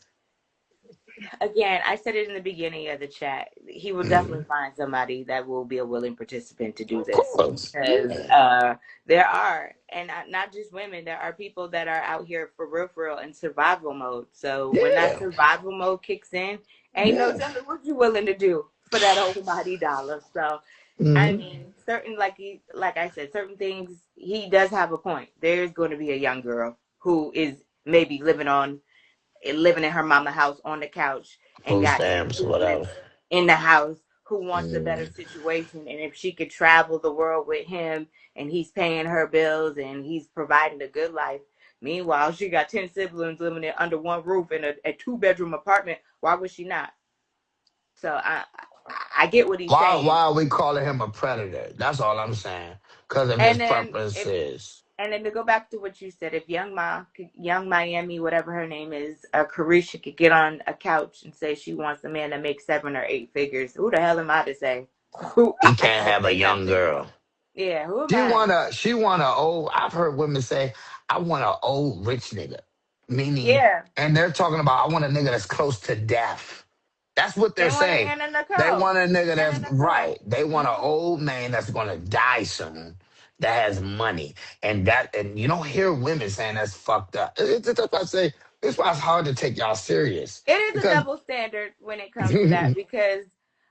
again, I said it in the beginning of the chat. He will definitely Mhm. find somebody that will be a willing participant to do Of this course, because yeah, there are, and not just women, there are people that are out here for real in survival mode. So when that yeah, survival mode kicks in, ain't no yeah. telling what you willing to do for that almighty dollar. So I Hmm. mean, certain like I said, certain things he does have a point. There's going to be a young girl who is maybe living in her mama house on the couch and Food got two stamps, whatever. siblings in the house who wants a better Mm. situation. And if she could travel the world with him and he's paying her bills and he's providing a good life, meanwhile she got 10 siblings living under one roof in a two-bedroom apartment. Why would she not? So I get what he's Why saying. are we calling him a predator? That's all I'm saying. Because of his And then if preferences. And then to go back to what you said, if young Miami, whatever her name is, Carisha could get on a couch and say she wants a man that makes 7 or 8 figures, who the hell am I to say? Who He I can't can't have a say young nothing. girl. Yeah, who am She I? want a old. I've heard women say, "I want an old rich nigga," meaning, Yeah, and they're talking about, "I want a nigga that's close to death." That's what they're they want an saying. Anna They Nicole. want a nigga Anna that's Nicole. right. They want an Mm-hmm. old man that's gonna die soon, that has money, and you don't hear women saying that's fucked up. That's why I say it's why it's hard to take y'all serious It is a because double standard when it comes to that because,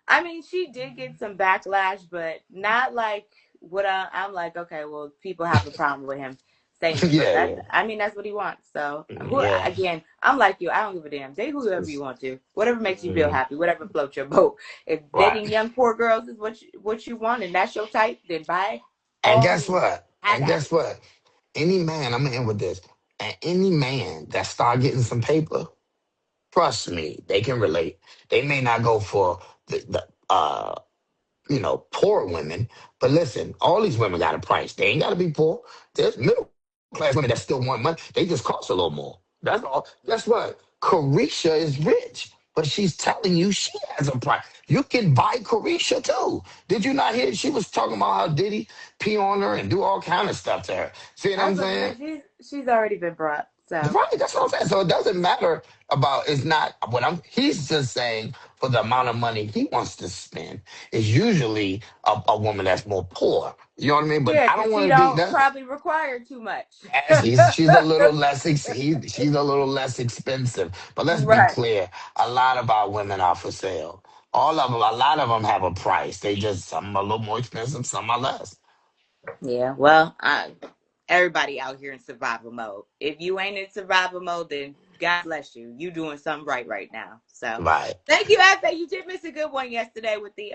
I mean, she did get some backlash, but not like what I'm like. Okay, well, people have a problem with him saying this, but yeah, yeah, I mean, that's what he wants. So, who yeah, again? I'm like you. I don't give a damn. Date whoever you want to, whatever makes you feel mm, happy, whatever floats your boat. If dating right. young poor girls is what you want and that's your type, then by And all guess means, what? have And at guess it. what? Any man, I'm gonna end with this. And any man that start getting some paper, trust me, they can relate. They may not go for the poor women. But listen, all these women got a price. They ain't got to be poor. There's middle class women that still want money. They just cost a little more. That's all. Guess what? Carisha is rich, but she's telling you she has a price. You can buy Carisha too. Did you not hear? She was talking about how Diddy pee on her and do all kind of stuff to her. See what I I'm was about to saying? say she's already been brought. So Right, that's what I'm saying. So it doesn't matter about it's not what I'm he's just saying for the amount of money he wants to spend is usually a woman that's more poor. You know what I mean? But yeah, I because don't she want to be don't that probably require too much. as she's a little less she's a little less expensive. But let's be Right. clear, a lot of our women are for sale. All of them, a lot of them have a price. They just some are a little more expensive, some are less. Yeah. Well, everybody out here in survival mode. If you ain't in survival mode, then God bless you. You doing something right now. So Right. thank you, Efe. You did miss a good one yesterday with the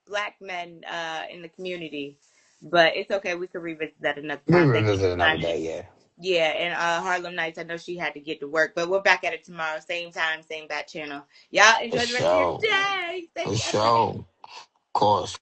black men in the community. But it's okay. We could revisit that another We time. Thank you revisit for another chiming in. day, yeah. Yeah, and Harlem Nights, I know she had to get to work, but we're back at it tomorrow. Same time, same bat channel. Y'all For enjoy the rest of your sure. day. Thank For you, Efe. sure. Of course.